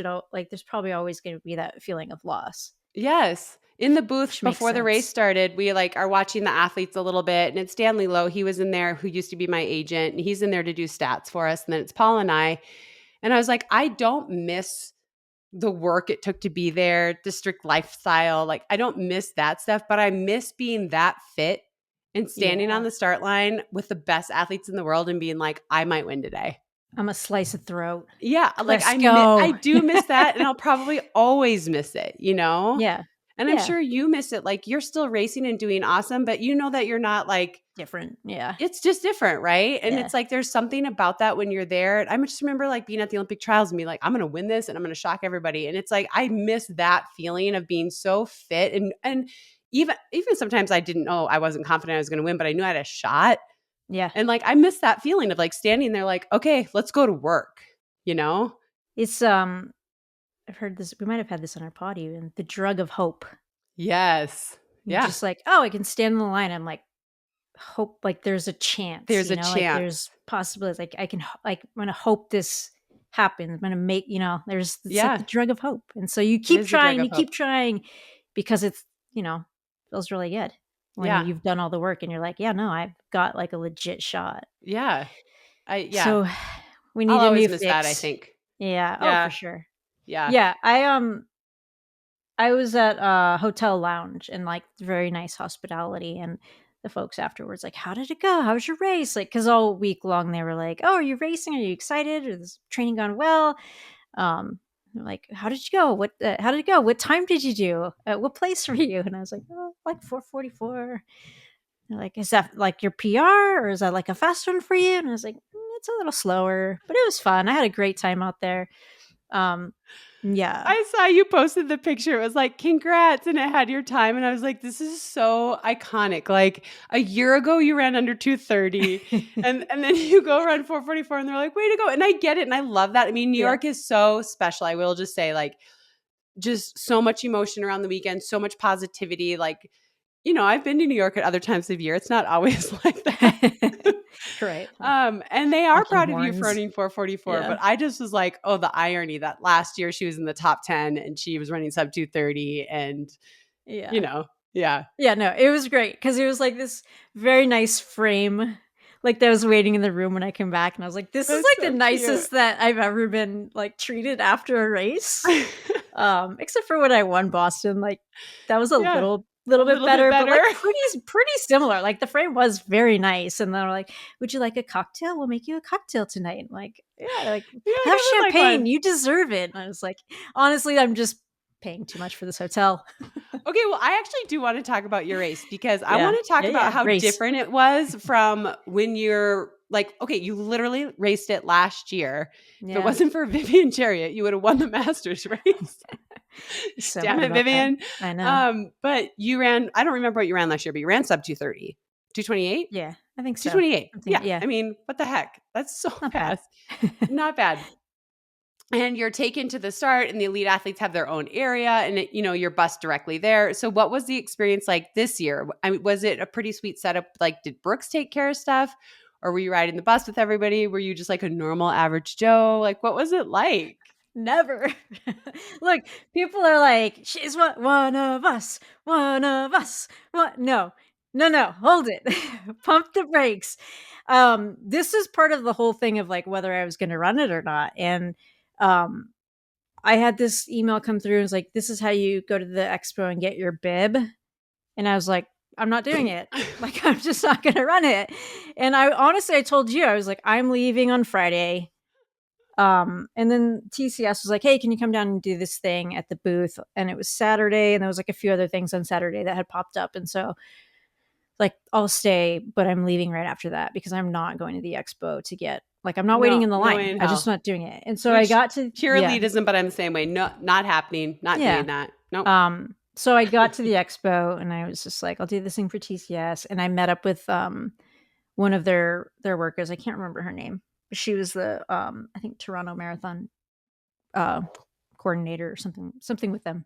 probably always going to be that feeling of loss. Yes. in the booth before the race started, we like are watching the athletes a little bit, and it's Stanley Lowe. He was in there, who used to be my agent, and he's in there to do stats for us. And then it's Paul and I. And I was like, I don't miss the work it took to be there, the strict lifestyle. Like, I don't miss that stuff, but I miss being that fit and standing on the start line with the best athletes in the world and being like, I might win today. I'm a slice of throat. Yeah. Like I do miss that, and I'll probably always miss it, you know? Yeah. And I'm sure you miss it. Like, you're still racing and doing awesome, but you know that you're not like different. Yeah. It's just different, right? And it's like there's something about that when you're there. I just remember like being at the Olympic trials and being like, I'm going to win this and I'm going to shock everybody. And it's like I miss that feeling of being so fit, and even sometimes I didn't know, I wasn't confident I was going to win, but I knew I had a shot. Yeah. And like I miss that feeling of like standing there like, okay, let's go to work, you know? It's I've heard this, we might have had this on our pod even, the drug of hope. Yes. You're just like, oh, I can stand in the line. I'm like, hope, like there's a chance. There's a chance. Like there's possibilities. Like I can, like I'm going to hope this happens. I'm going to make, there's like the drug of hope. And so you keep trying because it's, feels really good when you've done all the work and you're like, yeah, no, I've got like a legit shot. Yeah. So we need I'll a new miss fix. That, I think. Yeah. Oh, for sure. Yeah. Yeah. I was at a hotel lounge and like very nice hospitality, and the folks afterwards like, how did it go? How was your race? Like, cause all week long they were like, oh, are you racing? Are you excited? Or this training gone well? They're like, how did you go? How did it go? What time did you do? What place were you? And I was like, oh, like 4:44. They're like, is that like your PR or is that like a fast one for you? And I was like, it's a little slower, but it was fun. I had a great time out there. Yeah. I saw you posted the picture. It was like, congrats. And it had your time. And I was like, this is so iconic. Like a year ago, you ran under 2:30 and then you go run 4:44 and they're like, way to go. And I get it. And I love that. I mean, New York is so special. I will just say like, just so much emotion around the weekend, so much positivity. Like, I've been to New York at other times of year. It's not always like that. Right. And they are proud of you for running 4:44. But I just was like, oh, the irony that last year she was in the top 10 and she was running sub 2:30 and, Yeah, no, it was great because it was like this very nice frame. Like that was waiting in the room when I came back and I was like, this is like so the nicest that I've ever been like treated after a race. Except for when I won Boston, like that was a little bit better, but like pretty similar. Like the frame was very nice. And then we're like, would you like a cocktail? We'll make you a cocktail tonight. I'm like, have champagne. Like you deserve it. And I was like, honestly, I'm just paying too much for this hotel. Okay, well, I actually do want to talk about your race because I want to talk about how different it was from when you're like, okay, you literally raced it last year. Yeah. If it wasn't for Vivian Chariot, you would have won the Masters race. So damn it, Vivian. That. I know. But you ran, I don't remember what you ran last year, but you ran sub 2:30. 2:28? Yeah, I think so. 2:28. Yeah. I mean, what the heck? That's so fast. Not bad. And you're taken to the start and the elite athletes have their own area and, you're bused directly there. So what was the experience like this year? I mean, was it a pretty sweet setup? Like, did Brooks take care of stuff? Or were you riding the bus with everybody? Were you just like a normal average Joe? Like, what was it like? Never. Look, people are like, she's one of us. What? No, hold it. Pump the brakes. This is part of the whole thing of like whether I was going to run it or not. And I had this email come through and it's like, this is how you go to the expo and get your bib. And I was like, I'm not doing it. Like, I'm just not going to run it. And I told you, I was like, I'm leaving on Friday. And then TCS was like, hey, can you come down and do this thing at the booth? And it was Saturday. And there was like a few other things on Saturday that had popped up. And so like, I'll stay, but I'm leaving right after that because I'm not going to the expo to get, like, I'm not waiting in the line. I'm just not doing it. And so I got to pure elitism, but I'm the same way. No, not happening. Not doing that. Nope. So I got to the expo and I was just like, I'll do this thing for TCS. And I met up with one of their workers. I can't remember her name. She was the I think Toronto Marathon coordinator or something with them.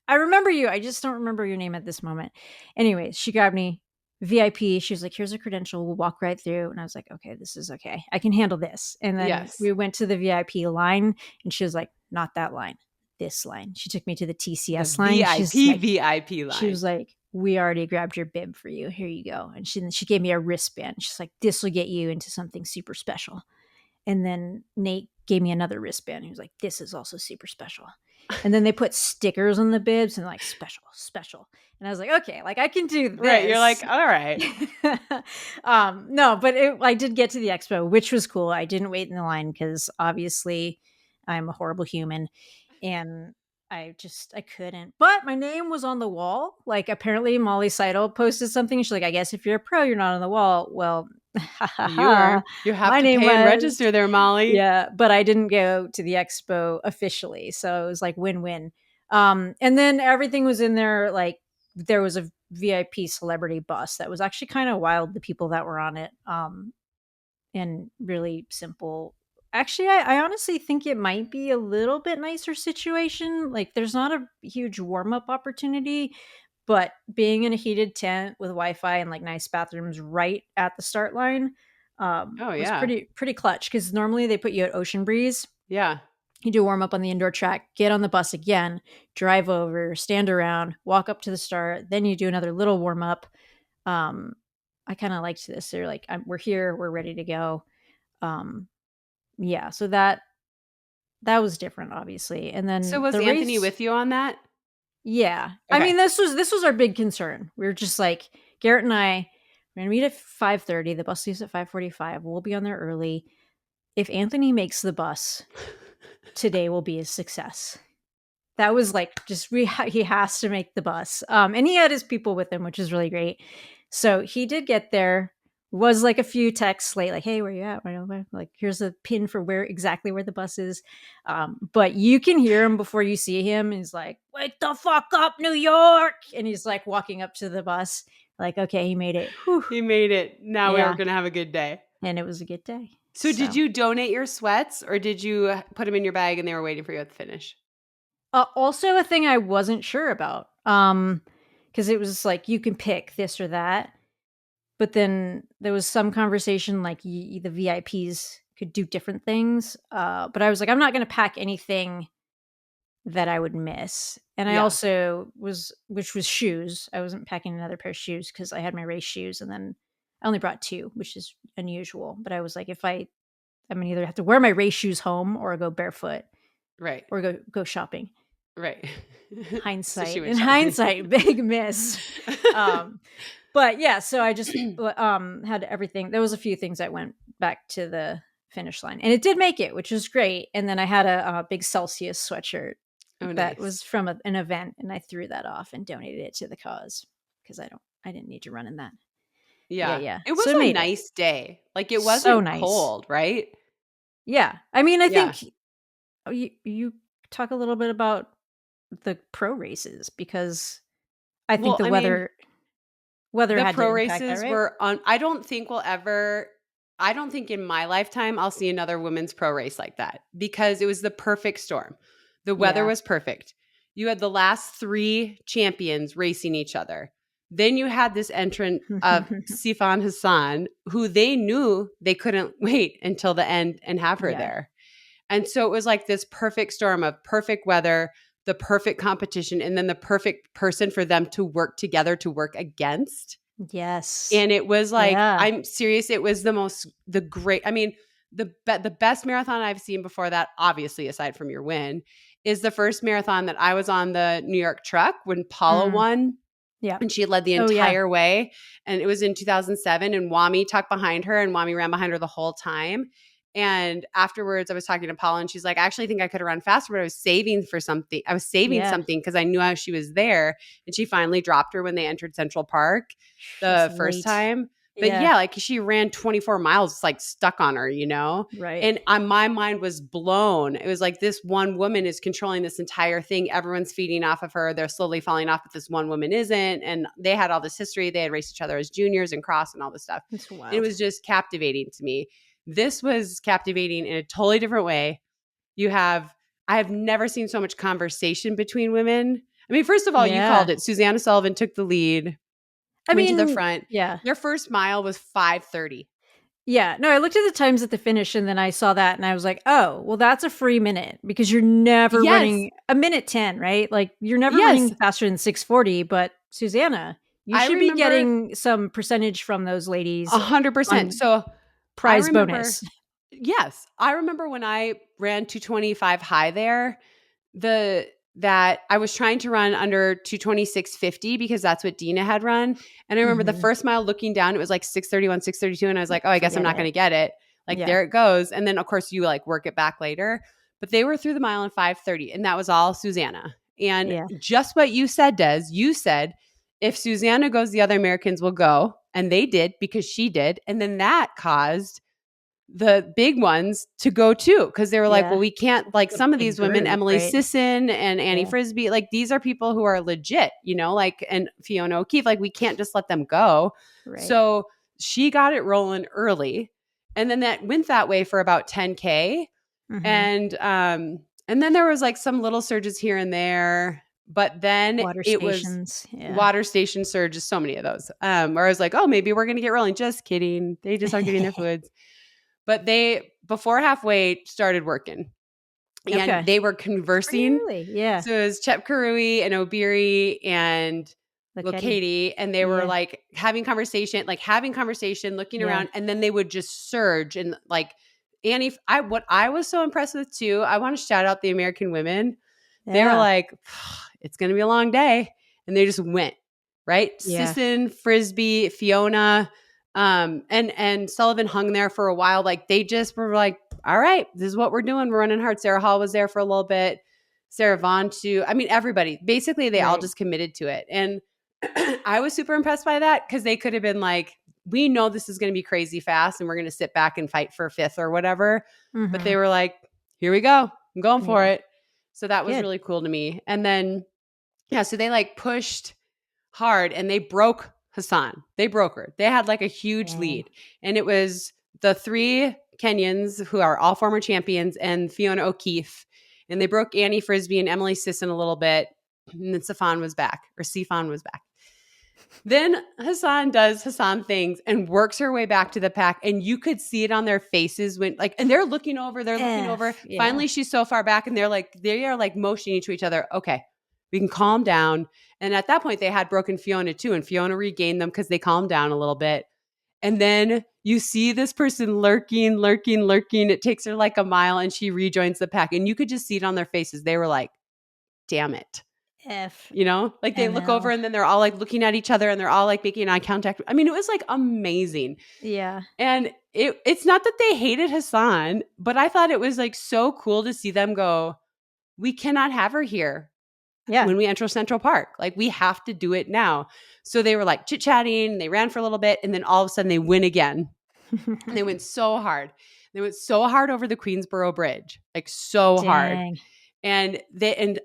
I remember you. I just don't remember your name at this moment. Anyways, she grabbed me VIP. She was like, here's a credential. We'll walk right through. And I was like, okay, this is okay. I can handle this. And then we went to the VIP line and she was like, not that line. this line. She took me to the TCS the line. VIP line. She was like, we already grabbed your bib for you. Here you go. And she gave me a wristband. She's like, this will get you into something super special. And then Nate gave me another wristband. He was like, this is also super special. And then they put stickers on the bibs and like special. And I was like, okay, like I can do this. Right. You're like, all right. No, but I did get to the expo, which was cool. I didn't wait in the line because obviously I'm a horrible human and I couldn't. But my name was on the wall. Like apparently Molly Seidel posted something. She's like, I guess if you're a pro, you're not on the wall. Well, you have to pay and register there, Molly. Yeah, but I didn't go to the expo officially, so it was like win-win. And then everything was in there. Like there was a VIP celebrity bus that was actually kind of wild. The people that were on it, and really simple. Actually, I honestly think it might be a little bit nicer situation. Like there's not a huge warm-up opportunity, but being in a heated tent with Wi-Fi and like nice bathrooms right at the start line was pretty clutch because normally they put you at Ocean Breeze. Yeah. You do warm up on the indoor track, get on the bus again, drive over, stand around, walk up to the start, then you do another little warm up. I kind of liked this. They're like, we're here, we're ready to go. Yeah, so that was different, obviously. And then so was Anthony with you on that? Yeah. Okay. I mean, this was our big concern. We were just like, Garrett and I, we're going to meet at 5:30. The bus leaves at 5:45. We'll be on there early. If Anthony makes the bus, today will be a success. That was like, just, he has to make the bus. And he had his people with him, which is really great. So he did get there. Was like a few texts late, like, hey, where you at? Like, here's a pin for exactly where the bus is. But you can hear him before you see him. He's like, wake the fuck up, New York. And he's like walking up to the bus. Like, okay, he made it. Whew. He made it. Now we're going to have a good day. And it was a good day. So did you donate your sweats or did you put them in your bag and they were waiting for you at the finish? Also a thing I wasn't sure about. Because it was like, you can pick this or that. But then there was some conversation like the VIPs could do different things. But I was like, I'm not going to pack anything that I would miss. And I also which was shoes. I wasn't packing another pair of shoes because I had my race shoes. And then I only brought 2, which is unusual. But I was like, I'm going to either have to wear my race shoes home or go barefoot. Right. Or go shopping. Right. Hindsight, big miss. But yeah, so I just had everything. There was a few things that went back to the finish line, and it did make it, which was great. And then I had a big Celsius sweatshirt that was from an event, and I threw that off and donated it to the cause because I didn't need to run in that. Yeah. It was a nice day. Like it wasn't so nice. Cold, right? Yeah, I mean, I think you talk a little bit about the pro races because I think the weather the pro races were on. I don't think in my lifetime I'll see another women's pro race like that because it was the perfect storm. The weather was perfect. You had the last 3 champions racing each other. Then you had this entrant of Sifan Hassan, who they knew they couldn't wait until the end and have her there. And so it was like this perfect storm of perfect weather, the perfect competition, and then the perfect person for them to work together to work against. Yes. And it was like, I'm serious. It was the best marathon I've seen before that, obviously, aside from your win, is the first marathon that I was on the New York truck when Paula won. Yeah. And she led the entire way. And it was in 2007. And Wami tucked behind her and Wami ran behind her the whole time. And afterwards, I was talking to Paula and she's like, I actually think I could have run faster, but I was saving for something. I was saving something because I knew how she was there. And she finally dropped her when they entered Central Park the first time. But like she ran 24 miles, it's like stuck on her, you know? Right. And my mind was blown. It was like this one woman is controlling this entire thing. Everyone's feeding off of her. They're slowly falling off, but this one woman isn't. And they had all this history. They had raced each other as juniors and cross and all this stuff. That's wild. It was just captivating to me. This was captivating in a totally different way. I have never seen so much conversation between women. I mean, first of all, you called it. Susanna Sullivan took the lead. Went to the front. Yeah. Their first mile was 5:30. Yeah. No, I looked at the times at the finish and then I saw that and I was like, oh, well, that's a free minute because you're never running a minute 10, right? Like you're never running faster than 6:40. But Susanna, you should be getting some percentage from those ladies. 100%. So prize bonus. Yes. I remember when I ran 225 high there, that I was trying to run under 226.50 because that's what Dina had run. And I remember the first mile looking down, it was like 6:31, 6:32. And I was like, oh, I guess I'm not going to get it. Like there it goes. And then of course you like work it back later, but they were through the mile in 5:30 and that was all Susanna. And just what you said, Des, you said, if Susanna goes, the other Americans will go. And they did because she did. And then that caused the big ones to go too, because they were like, well, we can't, like some of these women, Emily Sisson and Annie Frisbee, like these are people who are legit, you know, like, and Fiona O'Keefe, like we can't just let them go. Right. So she got it rolling early. And then that went that way for about 10K. And then there was like some little surges here and there. But then water station surges, so many of those. Where I was like, oh, maybe we're going to get rolling. Just kidding. They just aren't getting their fluids. But they, before halfway, started working. And they were conversing. Really? Yeah. So it was Chepkirui and Obiri and Lokedi. And they were like having conversation, looking around. And then they would just surge. And like Annie, what I was so impressed with too, I want to shout out the American women. They were like, it's going to be a long day. And they just went, right? Sisson, Frisbee, Fiona, and Sullivan hung there for a while. Like they just were like, all right, this is what we're doing. We're running hard. Sarah Hall was there for a little bit. Sarah Vaughn too. I mean, everybody, basically they all just committed to it. And I was super impressed by that because they could have been like, we know this is going to be crazy fast and we're going to sit back and fight for fifth or whatever. But they were like, here we go. I'm going for it. So that was really cool to me. And then, so they like pushed hard and they broke Hassan. They broke her. They had like a huge lead. And it was the three Kenyans who are all former champions and Fiona O'Keefe. And they broke Annie Frisbee and Emily Sisson a little bit. And then Sifan was back. Then Hassan does Hassan things and works her way back to the pack. And you could see it on their faces when like, and they're looking over. Yeah. Finally, she's so far back and they are like motioning to each other. Okay, we can calm down. And at that point they had broken Fiona too. And Fiona regained them because they calmed down a little bit. And then you see this person lurking. It takes her like a mile and she rejoins the pack. And you could just see it on their faces. They were like, damn it. You know, like they look over and then they're all like looking at each other and they're all like making eye contact. I mean, it was like amazing. Yeah. And it's not that they hated Hassan, but I thought it was like so cool to see them go, we cannot have her here. Yeah. When we enter Central Park, like we have to do it now. So they were like chit-chatting, they ran for a little bit and then all of a sudden they win again. And they went so hard. They went so hard over the Queensboro Bridge, like so hard. And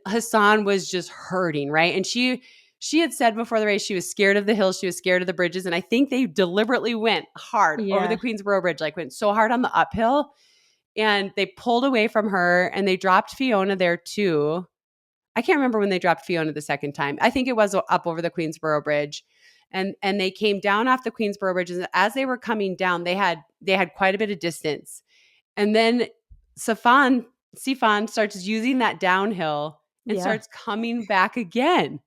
Hassan was just hurting, right? And she had said before the race she was scared of the hills, she was scared of the bridges, and I think they deliberately went hard over the Queensboro Bridge, like went so hard on the uphill, and they pulled away from her, and they dropped Fiona there too. I can't remember when they dropped Fiona the second time. I think it was up over the Queensboro Bridge, and they came down off the Queensboro Bridge, and as they were coming down, they had quite a bit of distance, and then Sifan starts using that downhill and starts coming back again.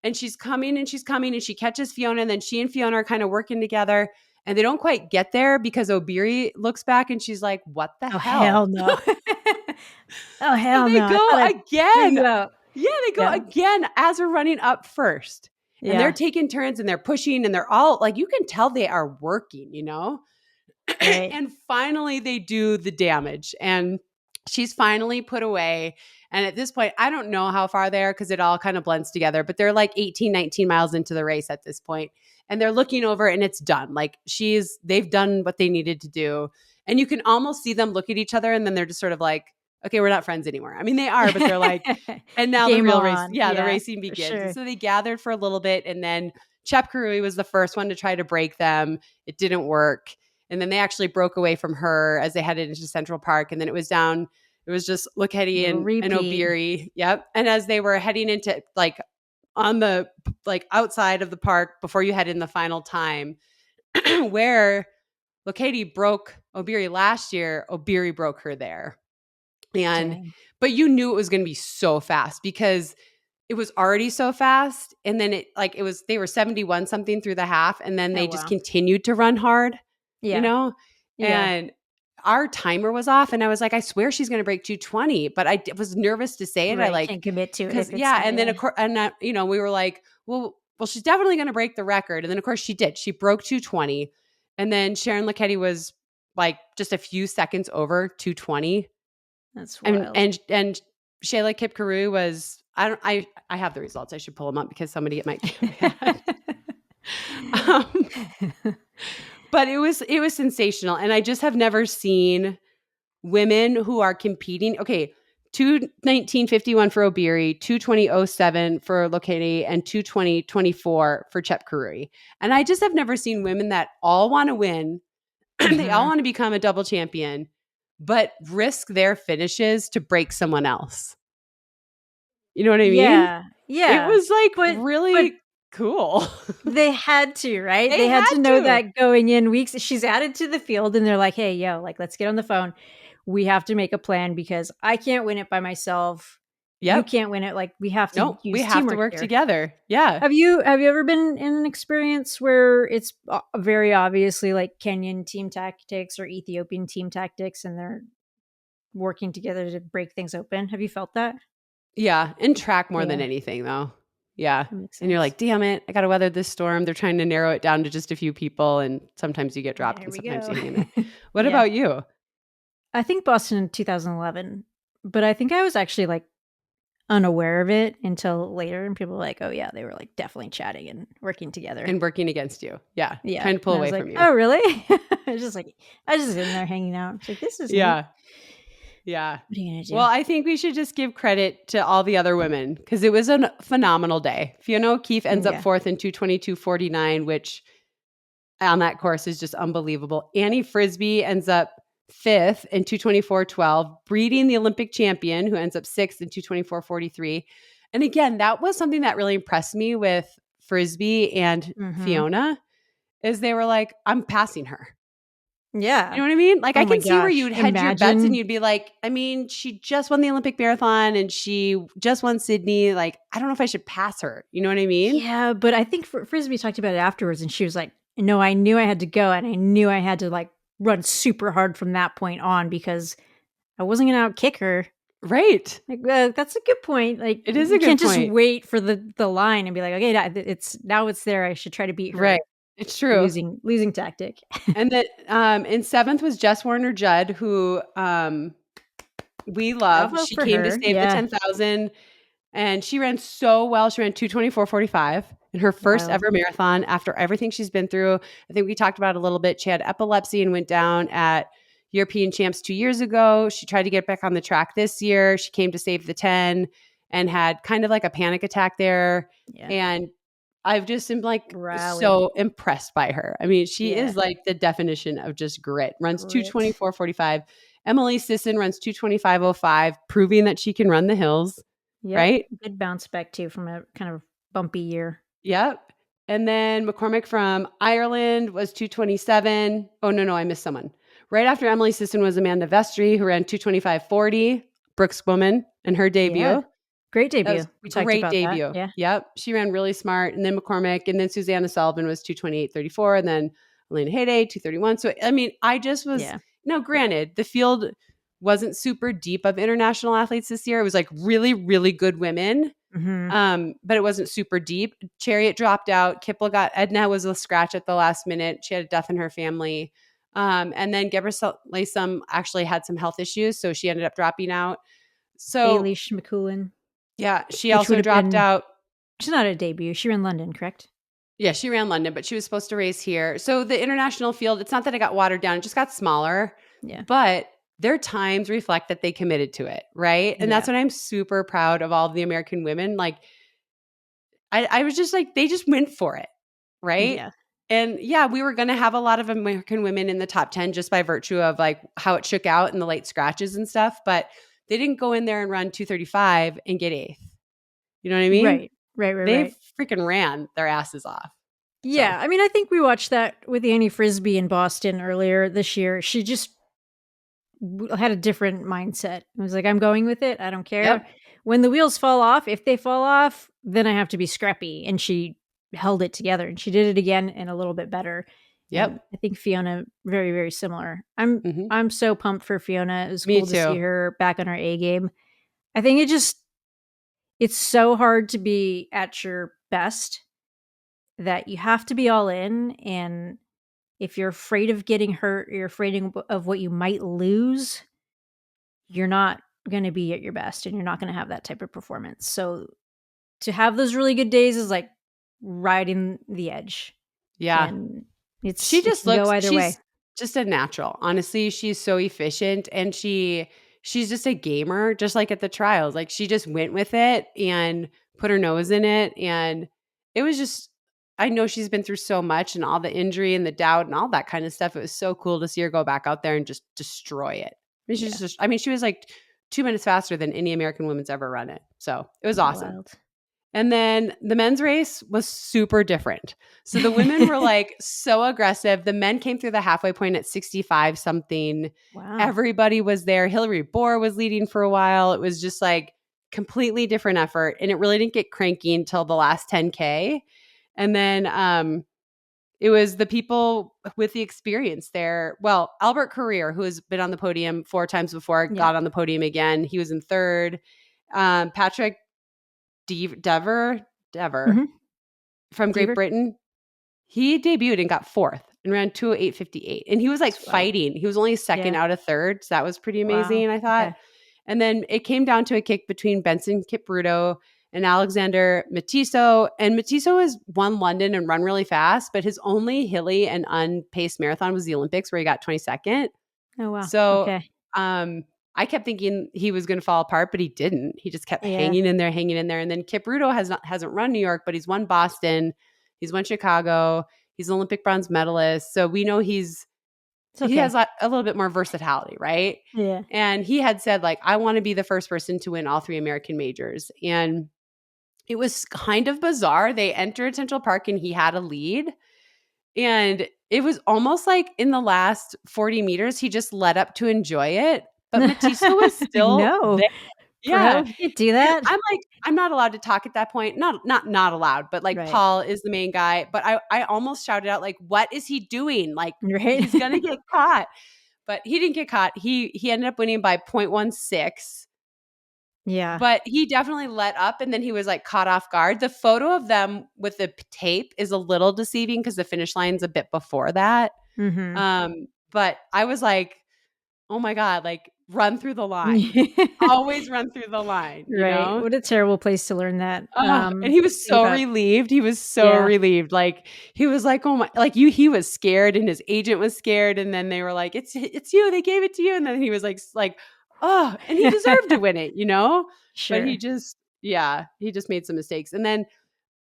And she's coming and she catches Fiona and then she and Fiona are kind of working together and they don't quite get there because Obiri looks back and she's like, what the hell? Hell no. Oh, hell no. They go again. Yeah, they go again as we're running up first. And they're taking turns and they're pushing and they're all like, you can tell they are working, you know? Right. And finally they do the damage and she's finally put away. And at this point, I don't know how far they are because it all kind of blends together, but they're like 18, 19 miles into the race at this point. And they're looking over and it's done. Like they've done what they needed to do. And you can almost see them look at each other and then they're just sort of like, okay, we're not friends anymore. I mean, they are, but they're like, and now the real race. Yeah, the racing begins. Sure. So they gathered for a little bit and then Chepkirui was the first one to try to break them. It didn't work. And then they actually broke away from her as they headed into Central Park. And then it was just Lokedi and Obiri. Yep. And as they were heading into like on the like outside of the park before you head in the final time where Lokedi broke Obiri last year. Obiri broke her there. But you knew it was going to be so fast because it was already so fast. And then they were 71 something through the half. And then they just continued to run hard, and our timer was off. And I was like, I swear she's going to break 220, but I was nervous to say it. Right, I can't commit to it. And then of course, we were like, well, she's definitely going to break the record. And then of course she did. She broke 220. And then Sharon Lokedi was like just a few seconds over 220. That's wild. And Shayla Chepkirui was, I have the results. I should pull them up because somebody might get mad. But it was sensational. And I just have never seen women who are competing. Okay, 2:19.51 for Obiri, 2:20.07 for Lokedi, and 2:20.24 for Chepkirui. And I just have never seen women that all want to win. They all want to become a double champion, but risk their finishes to break someone else. You know what I mean? Yeah. It was like really cool. They had to, right? They had to know that going in weeks. She's added to the field and they're like, hey, yo, like, let's get on the phone. We have to make a plan because I can't win it by myself. Yep. You can't win it. Like, we have to we have to work together. Yeah. Have you ever been in an experience where it's very obviously like Kenyan team tactics or Ethiopian team tactics and they're working together to break things open? Have you felt that? Yeah. And track more than anything though. Yeah. And you're like, damn it, I got to weather this storm. They're trying to narrow it down to just a few people. And sometimes you get dropped and sometimes you hang in there. What about you? I think Boston in 2011, but I think I was actually like unaware of it until later. And people were like, oh yeah, they were like definitely chatting and working together. And working against you. Yeah. Trying to pull away from you. Oh, really? I was just in there hanging out. It's like, this is neat. Yeah. What are you going to do? Well, I think we should just give credit to all the other women because it was a phenomenal day. Fiona O'Keefe ends up fourth in 2:22.49, which on that course is just unbelievable. Annie Frisbee ends up fifth in 2:24.12, beating the Olympic champion who ends up sixth in 2:24.43. And again, that was something that really impressed me with Frisbee and Fiona is they were like, I'm passing her. Yeah. You know what I mean? Like I can see where you'd hedge your bets and you'd be like, I mean, she just won the Olympic marathon and she just won Sydney. Like, I don't know if I should pass her. You know what I mean? Yeah. But I think Frisbee talked about it afterwards and she was like, no, I knew I had to go and I knew I had to like run super hard from that point on because I wasn't going to outkick her. Right. Like, that's a good point. Like it is a good point. You can't just wait for the line and be like, okay, it's there. I should try to beat her. Right. It's true. Losing tactic. And then in seventh was Jess Warner Judd, who we love. She came to save the 10,000 and she ran so well. She ran 2:24.45 in her first ever marathon after everything she's been through. I think we talked about it a little bit. She had epilepsy and went down at European Champs 2 years ago. She tried to get back on the track this year. She came to save the 10 and had kind of like a panic attack there. Yeah. And I've just been like so impressed by her. I mean, she is like the definition of just grit. Runs 2:24.45. Emily Sisson runs 2:25.05, proving that she can run the hills. Yep. Right? Good bounce back too from a kind of bumpy year. Yep. And then McCormick from Ireland was 2:27. Oh, no, I missed someone. Right after Emily Sisson was Amanda Vestry, who ran 2:25.40, Brooks woman, and her debut. Yeah. Great debut. We talked about debut. That. Yeah. Yep. She ran really smart. And then McCormick, and then Susanna Sullivan was 2:28.34, and then Elena Hayday, 2:31. So, I mean, I just was, granted, the field wasn't super deep of international athletes this year. It was like really, really good women. But it wasn't super deep. Chariot dropped out. Edna was a scratch at the last minute. She had a death in her family. And then Gebra Laysom actually had some health issues. So she ended up dropping out. So Ailish McCoolin. Yeah. She also dropped out. She's not a debut. She ran London, correct? Yeah. She ran London, but she was supposed to race here. So the international field, it's not that it got watered down. It just got smaller. Yeah. But their times reflect that they committed to it. Right. And that's what I'm super proud of all of the American women. Like, I was just like, they just went for it. Right. Yeah. And we were going to have a lot of American women in the top 10 just by virtue of like how it shook out in the late scratches and stuff. But they didn't go in there and run 2:35 and get eighth. You know what I mean? Right. They freaking ran their asses off. Yeah. I mean, I think we watched that with Annie Frisbee in Boston earlier this year. She just had a different mindset. It was like, I'm going with it. I don't care. Yep. When the wheels fall off, if they fall off, then I have to be scrappy. And she held it together, and she did it again and a little bit better. Yep. And I think Fiona, very, very similar. I'm so pumped for Fiona. It was Me cool too. to see her back on her A game. I think it's so hard to be at your best that you have to be all in. And if you're afraid of getting hurt, you're afraid of what you might lose, you're not going to be at your best, and you're not going to have that type of performance. So to have those really good days is like riding the edge. Yeah. And she just looks, go either she's way. just a natural. Honestly, she's so efficient, and she's just a gamer, just like at the trials. Like, she just went with it and put her nose in it. And it was just, I know she's been through so much and all the injury and the doubt and all that kind of stuff. It was so cool to see her go back out there and just destroy it. I mean, she was like 2 minutes faster than any American woman's ever run it. So it was awesome. Wild. And then the men's race was super different. So the women were like so aggressive. The men came through the halfway point at 65 something. Wow. Everybody was there. Hillary Bohr was leading for a while. It was just like completely different effort. And it really didn't get cranky until the last 10K. And then it was the people with the experience there. Well, Albert Carrier, who has been on the podium 4 times before, got on the podium again. He was in 3rd. Patrick Dever from Great Britain, he debuted and got 4th and ran 2:08:58, and he was like fighting. He was only 2nd out of 3rd, so that was pretty amazing. I thought. Okay. And then it came down to a kick between Benson Kipruto and Alexander Matiso, and Matiso has won London and run really fast, but his only hilly and unpaced marathon was the Olympics, where he got 22nd. Oh wow! So I kept thinking he was going to fall apart, but he didn't. He just kept hanging in there. And then Kipruto hasn't run New York, but he's won Boston. He's won Chicago. He's an Olympic bronze medalist. So we know he has a little bit more versatility, right? Yeah. And he had said, like, I want to be the first person to win all 3 American majors. And it was kind of bizarre. They entered Central Park and he had a lead. And it was almost like in the last 40 meters, he just let up to enjoy it. But Matiso was still there. Yeah, you do that. I'm like, I'm not allowed to talk at that point. Not allowed, but like Paul is the main guy. But I almost shouted out, like, what is he doing? Like, he's gonna get caught. But he didn't get caught. He ended up winning by 0.16. Yeah. But he definitely let up, and then he was like caught off guard. The photo of them with the tape is a little deceiving because the finish line's a bit before that. But I was like, oh my God, like, run through the line. Always run through the line. You know? What a terrible place to learn that. And he was so relieved. He was so relieved. Like, he was like, oh my, like, he was scared, and his agent was scared. And then they were like, it's you. They gave it to you. And then he was like, oh, and he deserved to win it, you know? Sure. But he just made some mistakes. And then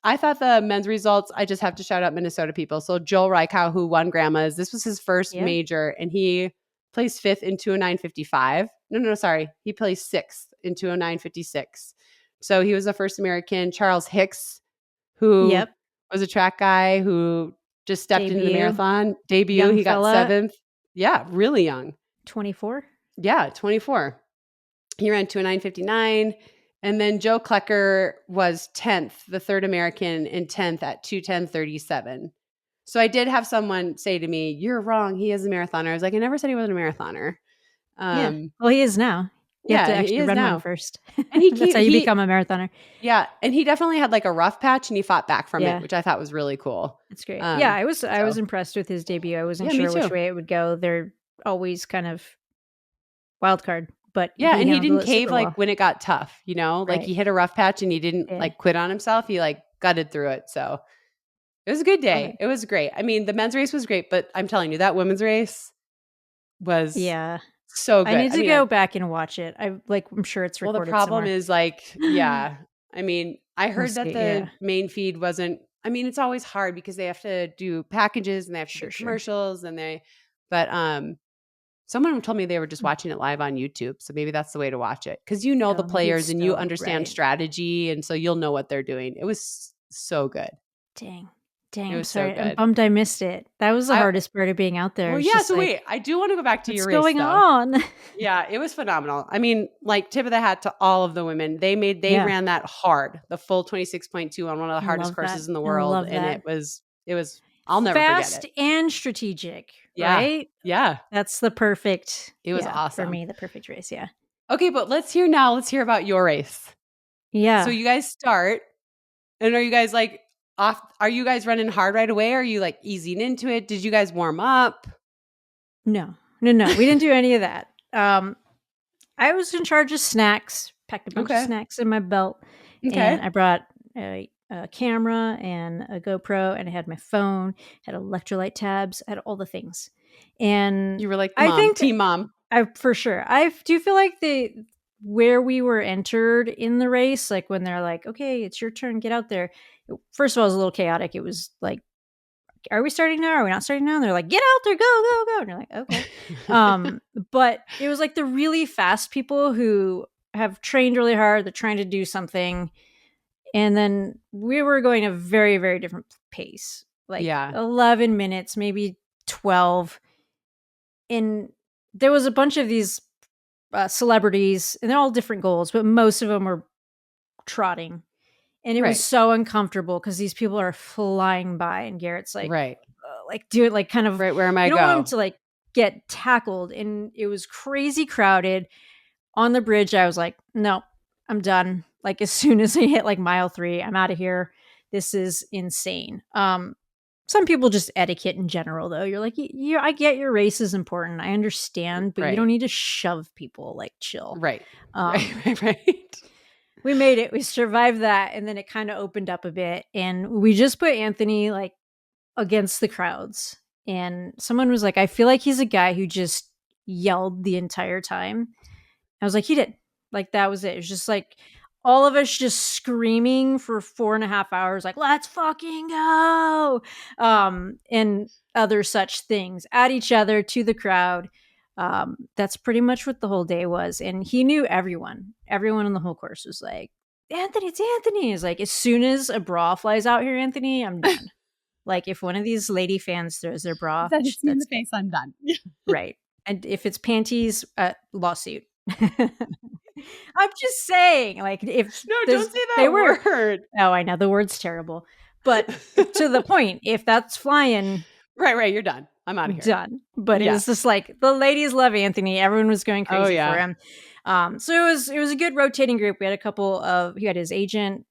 I thought the men's results, I just have to shout out Minnesota people. So Joel Reichow, who won Grandma's, this was his first major, and he placed 5th in 2:09:55. No, sorry. He placed 6th in 2:09:56. So he was the first American. Charles Hicks, who was a track guy who just stepped into the marathon. Debut, he got 7th. Yeah, really young. 24? Yeah, 24. He ran 2:09:59. And then Joe Klecker was 10th, the 3rd American, in 10th at 2:10:37. So I did have someone say to me, you're wrong. He is a marathoner. I was like, I never said he wasn't a marathoner. Well, he is now. You have to actually run one first. And that's how you become a marathoner. Yeah. And he definitely had like a rough patch, and he fought back from it, which I thought was really cool. That's great. I was impressed with his debut. I wasn't sure which way it would go. They're always kind of wild card. But and he didn't cave like when it got tough, you know, like he hit a rough patch and he didn't like quit on himself. He like gutted through it. So it was a good day. It was great. I mean, the men's race was great, but I'm telling you, that women's race was so good. I need to go back and watch it. I'm sure it's recorded. Well, the problem somewhere. is like, I mean, I heard that the main feed wasn't, I mean, it's always hard because they have to do packages and they have to do commercials but someone told me they were just watching it live on YouTube. So maybe that's the way to watch it. Because you know the players and you understand strategy. And so you'll know what they're doing. It was so good. Dang. Dang, It I'm was so sorry. I'm good. bummed I missed it. That was the hardest part of being out there. Well, It's yeah. just So like, wait, I do want to go back to your what's race going though. on? Yeah, it was phenomenal. I mean, like tip of the hat to all of the women. They Yeah. ran that hard, the full 26.2 on one of the hardest Love courses that. in the I world. love And that. it was, I'll never forget Fast it. and strategic, Yeah. right? Yeah. That's the perfect, It was for awesome. me, the perfect race. Yeah. Okay, but let's hear about your race. Yeah. So you guys start, and are you guys like off? Are you guys running hard right away? Or are you like easing into it? Did you guys warm up? No. We didn't do any of that. I was in charge of snacks, packed a bunch of snacks in my belt, and I brought a camera and a GoPro, and I had my phone, had electrolyte tabs, had all the things. And You were like the I think team mom. for sure. I do feel like where we were entered in the race, like when they're like, okay, it's your turn, get out there. First of all, it was a little chaotic. It was like, are we starting now? Are we not starting now? And they're like, get out there, go, go, go. And you're like, okay. But it was like the really fast people who have trained really hard. They're trying to do something. And then we were going a very, very different pace, like 11 minutes, maybe 12. And there was a bunch of these celebrities, and they're all different goals, but most of them were trotting. And it was so uncomfortable because these people are flying by, and Garrett's like, do it, like kind of, right, where am I you don't go? want him to like get tackled. And it was crazy crowded on the bridge. I was like, no, I'm done. Like as soon as I hit like mile 3, I'm out of here. This is insane. Some people just etiquette in general, though. You're like, I get your race is important. I understand, but you don't need to shove people. Like, chill. Right. We made it. We survived that, and then it kind of opened up a bit, and we just put Anthony like against the crowds. And someone was like, I feel like he's a guy who just yelled the entire time. I was like, he did. Like, that was it. It was just like all of us just screaming for 4.5 hours, like, let's fucking go. And other such things at each other, to the crowd. That's pretty much what the whole day was. And he knew everyone. Everyone on the whole course was like, Anthony, it's Anthony. He's like, as soon as a bra flies out here, Anthony, I'm done. Like, if one of these lady fans throws their bra, that's in the face, I'm done. Right. And if it's panties, lawsuit. I'm just saying, like, if don't say that word. Oh, I know the word's terrible, but to the point, if that's flying, right, you're done. I'm out of here. Done. But it was just like the ladies love Anthony. Everyone was going crazy for him. So it was a good rotating group. We had he had his agent,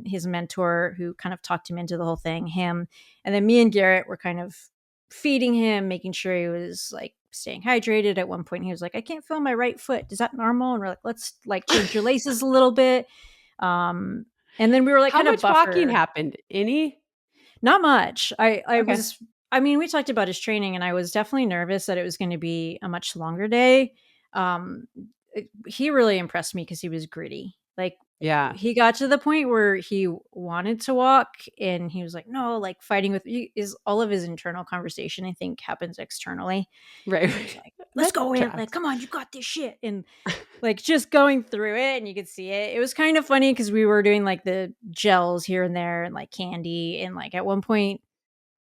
his mentor, who kind of talked him into the whole thing, him, and then me and Garrett were kind of feeding him, making sure he was like staying hydrated. At one point he was like, I can't feel my right foot. Is that normal? And we're like, let's like change your laces a little bit. And then we were like, how much walking happened? Any? Not much. I mean, we talked about his training, and I was definitely nervous that it was going to be a much longer day. He really impressed me because he was gritty. Like, he got to the point where he wanted to walk, and he was like, no, like fighting with is all of his internal conversation, I think, happens externally. Right. Like, let's go in. Like, come on, you got this shit. And like just going through it, and you could see it. It was kind of funny because we were doing like the gels here and there and like candy. And like at one point,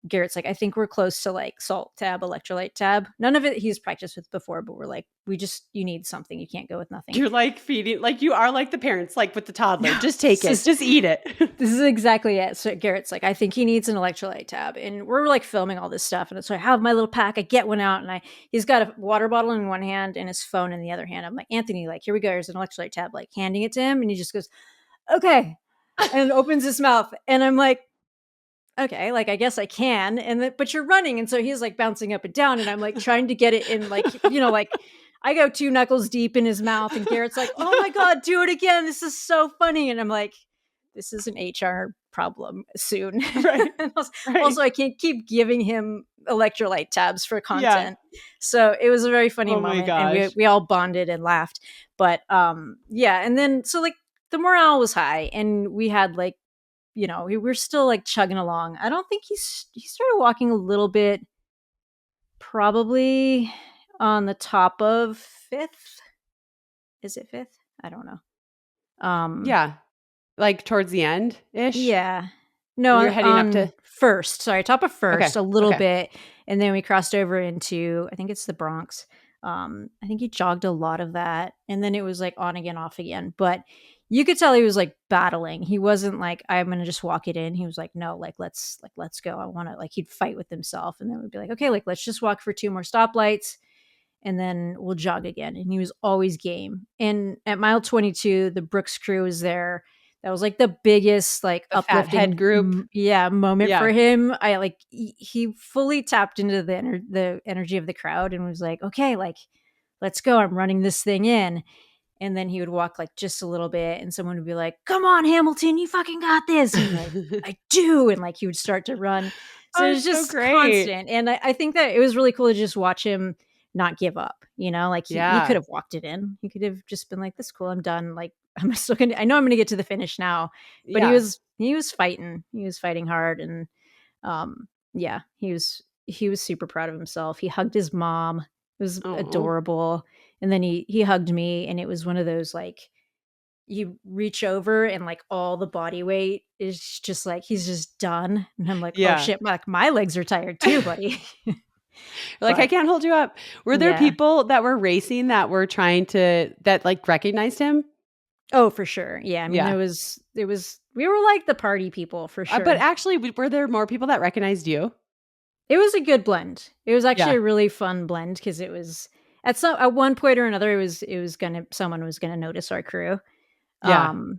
Garrett's like, I think we're close to like salt tab, electrolyte tab. None of it he's practiced with before, but we're like, you need something. You can't go with nothing. You're like feeding, like you are like the parents, like with the toddler. Just take it. Just eat it. This is exactly it. So Garrett's like, I think he needs an electrolyte tab. And we're like filming all this stuff. And so I have my little pack. I get one out, and he's got a water bottle in one hand and his phone in the other hand. I'm like, Anthony, like, here we go. Here's an electrolyte tab, like handing it to him. And he just goes, okay. And opens his mouth. And I'm like, okay, like, I guess I can. But you're running. And so he's like bouncing up and down, and I'm like trying to get it in, like, like I go 2 knuckles deep in his mouth, and Garrett's like, oh my God, do it again. This is so funny. And I'm like, this is an HR problem soon. Right. Also, I can't keep giving him electrolyte tabs for content. Yeah. So it was a very funny moment. And we all bonded and laughed. But and then so like the morale was high, and we had like, we were still like chugging along. I don't think he started walking a little bit, probably on the top of 5th. Is it 5th? I don't know. Yeah. Like towards the end ish. Yeah. No, You're heading up to First. Sorry, top of First okay. a little bit, and then we crossed over into, I think it's the Bronx. I think he jogged a lot of that, and then it was like on again, off again. But you could tell he was like battling. He wasn't like, I'm gonna just walk it in. He was like, no, let's go. I want to, like, he'd fight with himself, and then we'd be like, okay, like let's just walk for 2 more stoplights, and then we'll jog again. And he was always game. And at mile 22, the Brooks crew was there. That was like the biggest, like, the uplifting fathead group. Moment for him. I like, he fully tapped into the energy of the crowd and was like, okay, like, let's go. I'm running this thing in. And then he would walk like just a little bit, and someone would be like, come on, Hamilton, you fucking got this. And like, I do. And like, he would start to run. So it was just so constant. And I think that it was really cool to just watch him not give up, you know, like he could have walked it in. He could have just been like, this is cool. I'm done. Like, I'm still gonna, I know I'm going to get to the finish now, but he was fighting hard. And, he was super proud of himself. He hugged his mom. It was adorable. And then he hugged me, and it was one of those, like, you reach over and like all the body weight is just like, he's just done. And I'm like, oh shit, my legs are tired too, buddy. Like, I can't hold you up. Were there people that were racing that were that like recognized him? Oh, for sure. Yeah. I mean, it was, we were like the party people for sure. But actually, were there more people that recognized you? It was a good blend. It was actually a really fun blend, because it was at one point or another, someone was gonna notice our crew. It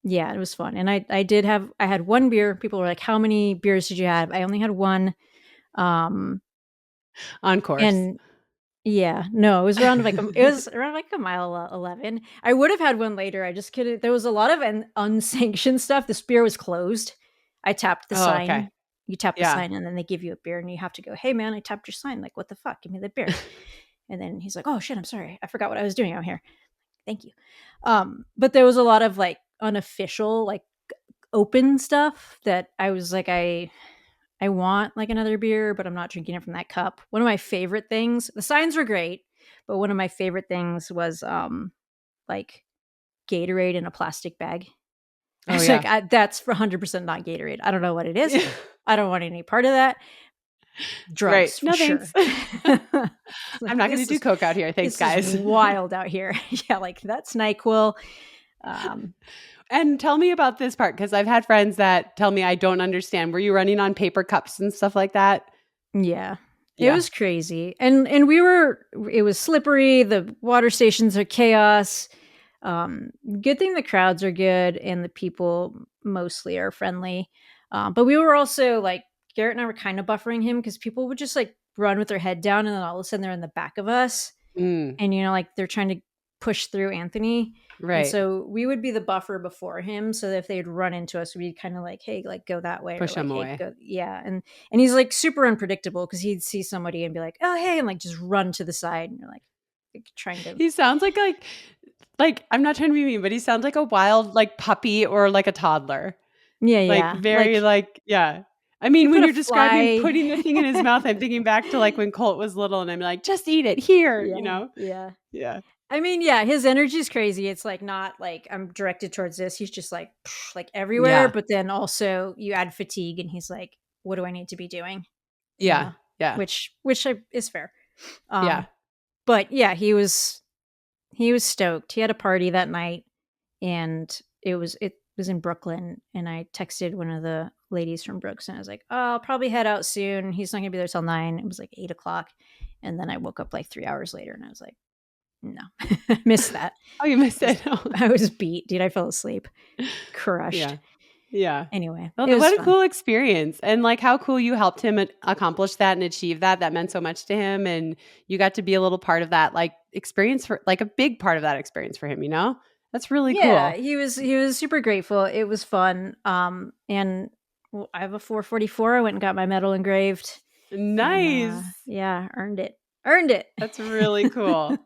was fun. And I had one beer. People were like, how many beers did you have? I only had one. On course. And no, it was around like a mile 11. I would have had one later. I just couldn't. There was a lot of unsanctioned stuff. This beer was closed. I tapped the sign. Okay. You tap the sign, and then they give you a beer, and you have to go, hey man, I tapped your sign. Like, what the fuck? Give me the beer. And then he's like, oh shit, I'm sorry. I forgot what I was doing out here. Thank you. But there was a lot of like unofficial, like open stuff that I was like, I want like another beer, but I'm not drinking it from that cup. One of my favorite things, the signs were great, but one of my favorite things was like Gatorade in a plastic bag. I was like, that's for 100% not Gatorade. I don't know what it is. I don't want any part of that. Drugs, for sure. I'm not going to do coke out here. Thanks, guys. Is wild out here. Like that's NyQuil. And tell me about this part, because I've had friends that tell me I don't understand. Were you running on paper cups and stuff like that? Yeah. It was crazy. And it was slippery. The water stations are chaos. Good thing the crowds are good and the people mostly are friendly. But we were also like, Garrett and I were kind of buffering him, because people would just like run with their head down, and then all of a sudden they're in the back of us. And, you know, like they're trying to push through Anthony. Right. And so we would be the buffer before him, so that if they'd run into us, we'd kind of like, hey, like go that way. Push him away. And he's like super unpredictable, because he'd see somebody and be like, oh, hey, and like just run to the side. And you're like trying to. He sounds like I'm not trying to be mean, but he sounds like a wild like puppy or like a toddler. Yeah. Like very I mean, when you're describing putting the thing in his mouth, I'm thinking back to like when Colt was little, and I'm like, just eat it here, you know? Yeah. Yeah. I mean, his energy is crazy. It's like not like I'm directed towards this. He's just like everywhere. But then also you add fatigue, and he's like, what do I need to be doing? Yeah. Yeah. Which is fair. But he was stoked. He had a party that night, and it was in Brooklyn, and I texted one of the ladies from Brooks, and I was like, oh, I'll probably head out soon. He's not gonna be there till 9. It was like 8:00. And then I woke up like 3 hours later, and I was like, no, missed that. Oh, you missed it. I was beat, dude. I fell asleep, crushed. Yeah. Anyway, well, what a cool experience. And like how cool you helped him accomplish that and achieve that. That meant so much to him. And you got to be a little part of that like experience, for like a big part of that experience for him, you know? That's really cool. Yeah, he was super grateful. It was fun. And I have a 444. I went and got my medal engraved. Nice. And, earned it. That's really cool.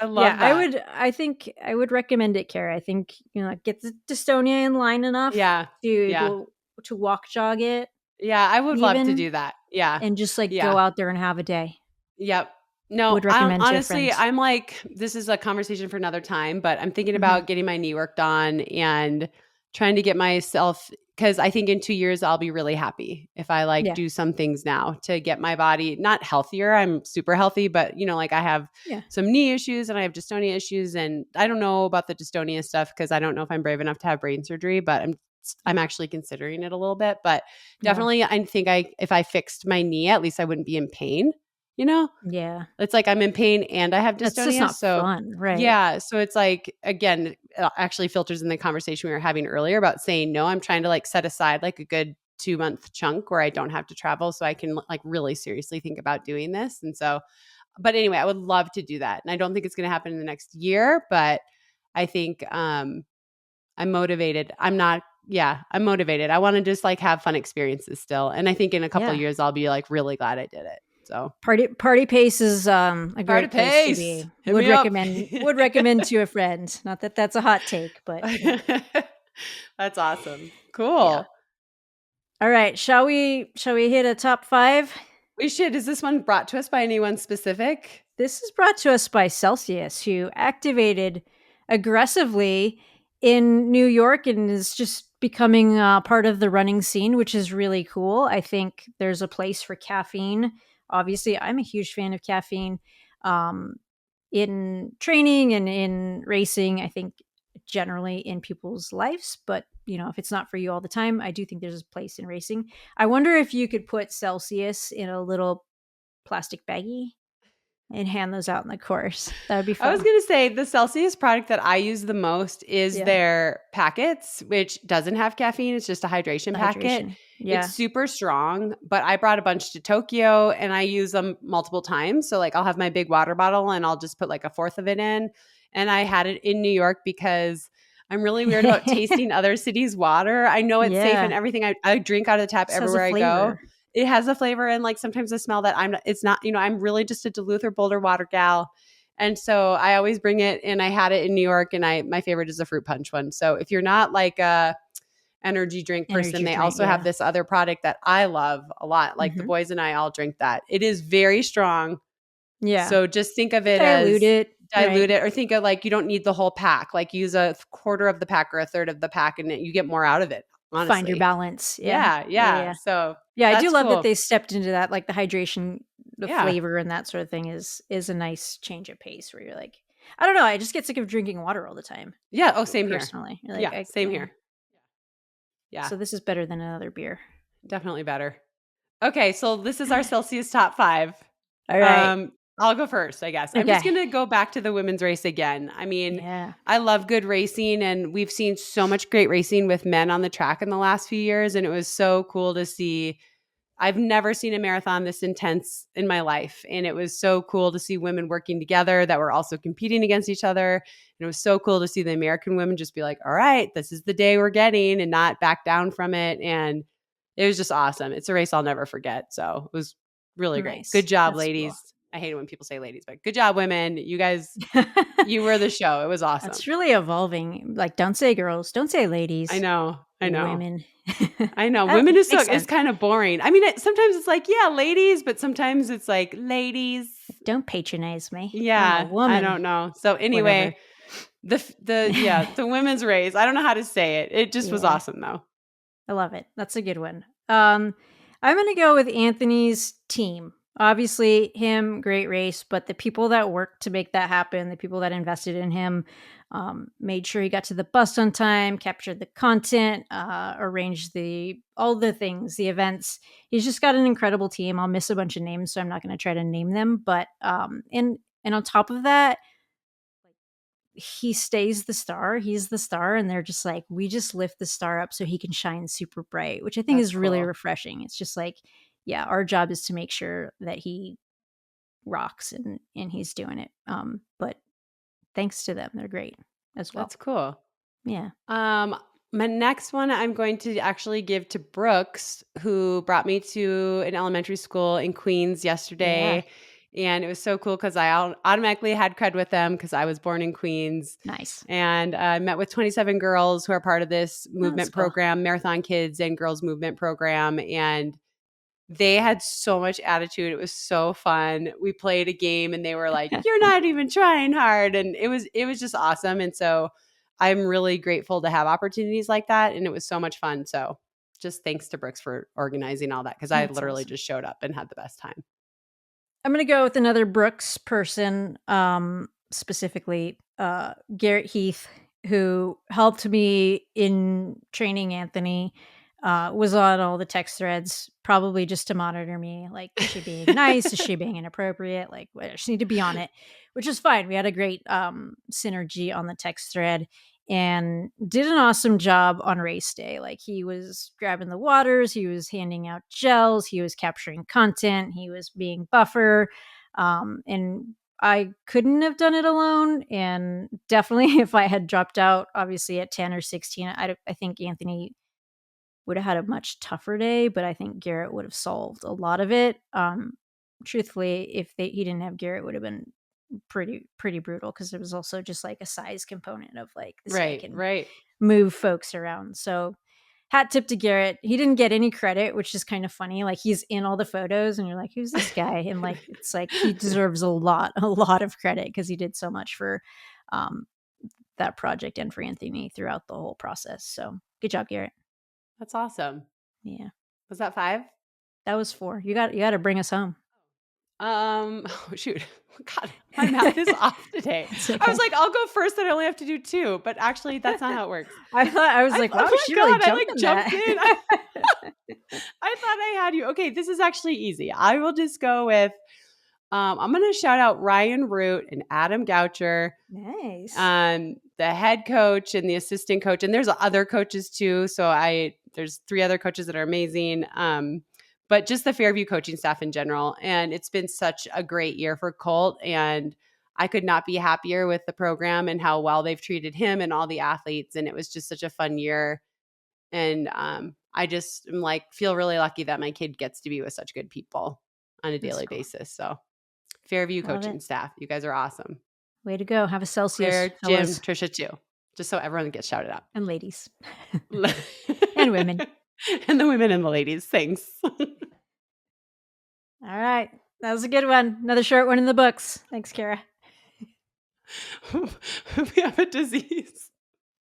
I love that. I think I would recommend it, Kara. I think, you know, get the dystonia in line enough to walk jog it. Yeah, I would love to do that. Yeah. And just like go out there and have a day. Yep. No, would recommend honestly, I'm like, this is a conversation for another time, but I'm thinking about getting my knee worked on and trying to get myself, because I think in 2 years I'll be really happy if I like do some things now to get my body not healthier. I'm super healthy, but you know, like I have some knee issues and I have dystonia issues, and I don't know about the dystonia stuff because I don't know if I'm brave enough to have brain surgery, but I'm actually considering it a little bit. But definitely, I think if I fixed my knee, at least I wouldn't be in pain. You know? Yeah. It's like I'm in pain and I have dystonia. That's just not fun, right? Yeah. So it's like, again, it actually filters in the conversation we were having earlier about saying no. I'm trying to like set aside like a good 2-month chunk where I don't have to travel so I can like really seriously think about doing this. And so, but anyway, I would love to do that. And I don't think it's going to happen in the next year, but I think I'm motivated. I'm motivated. I want to just like have fun experiences still. And I think in a couple of years, I'll be like really glad I did it. So Party Pace is a great place to be. Would recommend to a friend. Not that that's a hot take, but that's awesome. Cool. Yeah. All right, shall we hit a top 5? We should. Is this one brought to us by anyone specific? This is brought to us by Celsius, who activated aggressively in New York and is just becoming part of the running scene, which is really cool. I think there's a place for caffeine. Obviously, I'm a huge fan of caffeine in training and in racing. I think generally in people's lives, but you know, if it's not for you all the time, I do think there's a place in racing. I wonder if you could put Celsius in a little plastic baggie and hand those out in the course. That would be fun. I was going to say the Celsius product that I use the most is their packets, which doesn't have caffeine. It's just a hydration packet. Yeah. It's super strong, but I brought a bunch to Tokyo and I use them multiple times. So like I'll have my big water bottle and I'll just put like a fourth of it in. And I had it in New York because I'm really weird about tasting other cities' water. I know it's safe and everything. I drink out of the tap everywhere I go. It has a flavor and like sometimes a smell that it's not, you know, I'm really just a Duluth or Boulder water gal. And so I always bring it, and I had it in New York, and my favorite is the fruit punch one. So if you're not like a energy drink person, they also have this other product that I love a lot. Like the boys and I all drink that. It is very strong. Yeah. So just think of it dilute it, or think of like, you don't need the whole pack, like use a quarter of the pack or a third of the pack and you get more out of it. Honestly. Find your balance. Yeah. So I do love that they stepped into that, like the hydration, the flavor and that sort of thing is a nice change of pace where you're like, I don't know, I just get sick of drinking water all the time. Yeah. Oh, same personally. Here. Like, same here. Yeah. So this is better than another beer. Definitely better. Okay. So this is our Celsius top 5. All right. I'll go first, I guess. I'm just going to go back to the women's race again. I mean, I love good racing, and we've seen so much great racing with men on the track in the last few years. And it was so cool to see. I've never seen a marathon this intense in my life. And it was so cool to see women working together that were also competing against each other. And it was so cool to see the American women just be like, all right, this is the day we're getting, and not back down from it. And it was just awesome. It's a race I'll never forget. So it was really great. Good job, ladies. Cool. I hate it when people say ladies, but good job, women. You guys, you were the show. It was awesome. It's really evolving. Like, don't say girls, don't say ladies. I know. Women. I know. Women is kind of boring. I mean, sometimes it's like, yeah, ladies, but sometimes it's like ladies. Don't patronize me. Yeah. I'm a woman. I don't know. So anyway, the women's race, I don't know how to say it. It just was awesome though. I love it. That's a good one. I'm going to go with Anthony's team. Obviously, him, great race, but the people that worked to make that happen, the people that invested in him, made sure he got to the bus on time, captured the content, arranged all the things, the events. He's just got an incredible team. I'll miss a bunch of names, so I'm not going to try to name them. But and on top of that, he stays the star. He's the star, and they're just like, we just lift the star up so he can shine super bright, which I think is really refreshing. It's just like, yeah, our job is to make sure that he rocks and he's doing it. But thanks to them, they're great as well. That's cool. Yeah. My next one I'm going to actually give to Brooks, who brought me to an elementary school in Queens yesterday. Yeah. And it was so cool because I automatically had cred with them because I was born in Queens. Nice. And I met with 27 girls who are part of this movement program, Marathon Kids and Girls Movement Program. And they had so much attitude. It was so fun. We played a game and they were like, you're not even trying hard. And it was just awesome. And so I'm really grateful to have opportunities like that. And it was so much fun. So just thanks to Brooks for organizing all that, because I literally just showed up and had the best time. I'm going to go with another Brooks person, specifically Garrett Heath, who helped me in training Anthony, was on all the text threads, probably just to monitor me. Like, is she being nice? Is she being inappropriate? Like, I just need to be on it, which is fine. We had a great synergy on the text thread and did an awesome job on race day. Like, he was grabbing the waters, he was handing out gels, he was capturing content, he was being buffer. And I couldn't have done it alone. And definitely if I had dropped out, obviously at 10 or 16, I think Anthony would have had a much tougher day, but I think Garrett would have solved a lot of it. Truthfully, if he didn't have Garrett, it would have been pretty brutal, because there was also just like a size component of like this guy can move folks around. So hat tip to Garrett. He didn't get any credit, which is kind of funny. Like, he's in all the photos and you're like, who's this guy? And like, it's like he deserves a lot of credit, because he did so much for that project and for Anthony throughout the whole process. So good job, Garrett. That's awesome. Yeah. Was that 5? That was 4. You got to bring us home. Oh, shoot. God, my math is off today. Okay. I was like, I'll go first, and I only have to do 2, but actually that's not how it works. I was like, wow, she really jumped in. I thought I had you. Okay, this is actually easy. I will just go with, I'm going to shout out Ryan Root and Adam Goucher. Nice. The head coach and the assistant coach. And there's other coaches too. So there's 3 other coaches that are amazing. But just the Fairview coaching staff in general. And it's been such a great year for Colt. And I could not be happier with the program and how well they've treated him and all the athletes. And it was just such a fun year. And I just am like, feel really lucky that my kid gets to be with such good people on a daily basis. So Fairview coaching staff, you guys are awesome. Way to go. Have a Celsius. Claire, Jim, Trisha too. Just so everyone gets shouted out. And ladies. And women. And the women and the ladies. Thanks. All right. That was a good one. Another short one in the books. Thanks, Kara. We have a disease.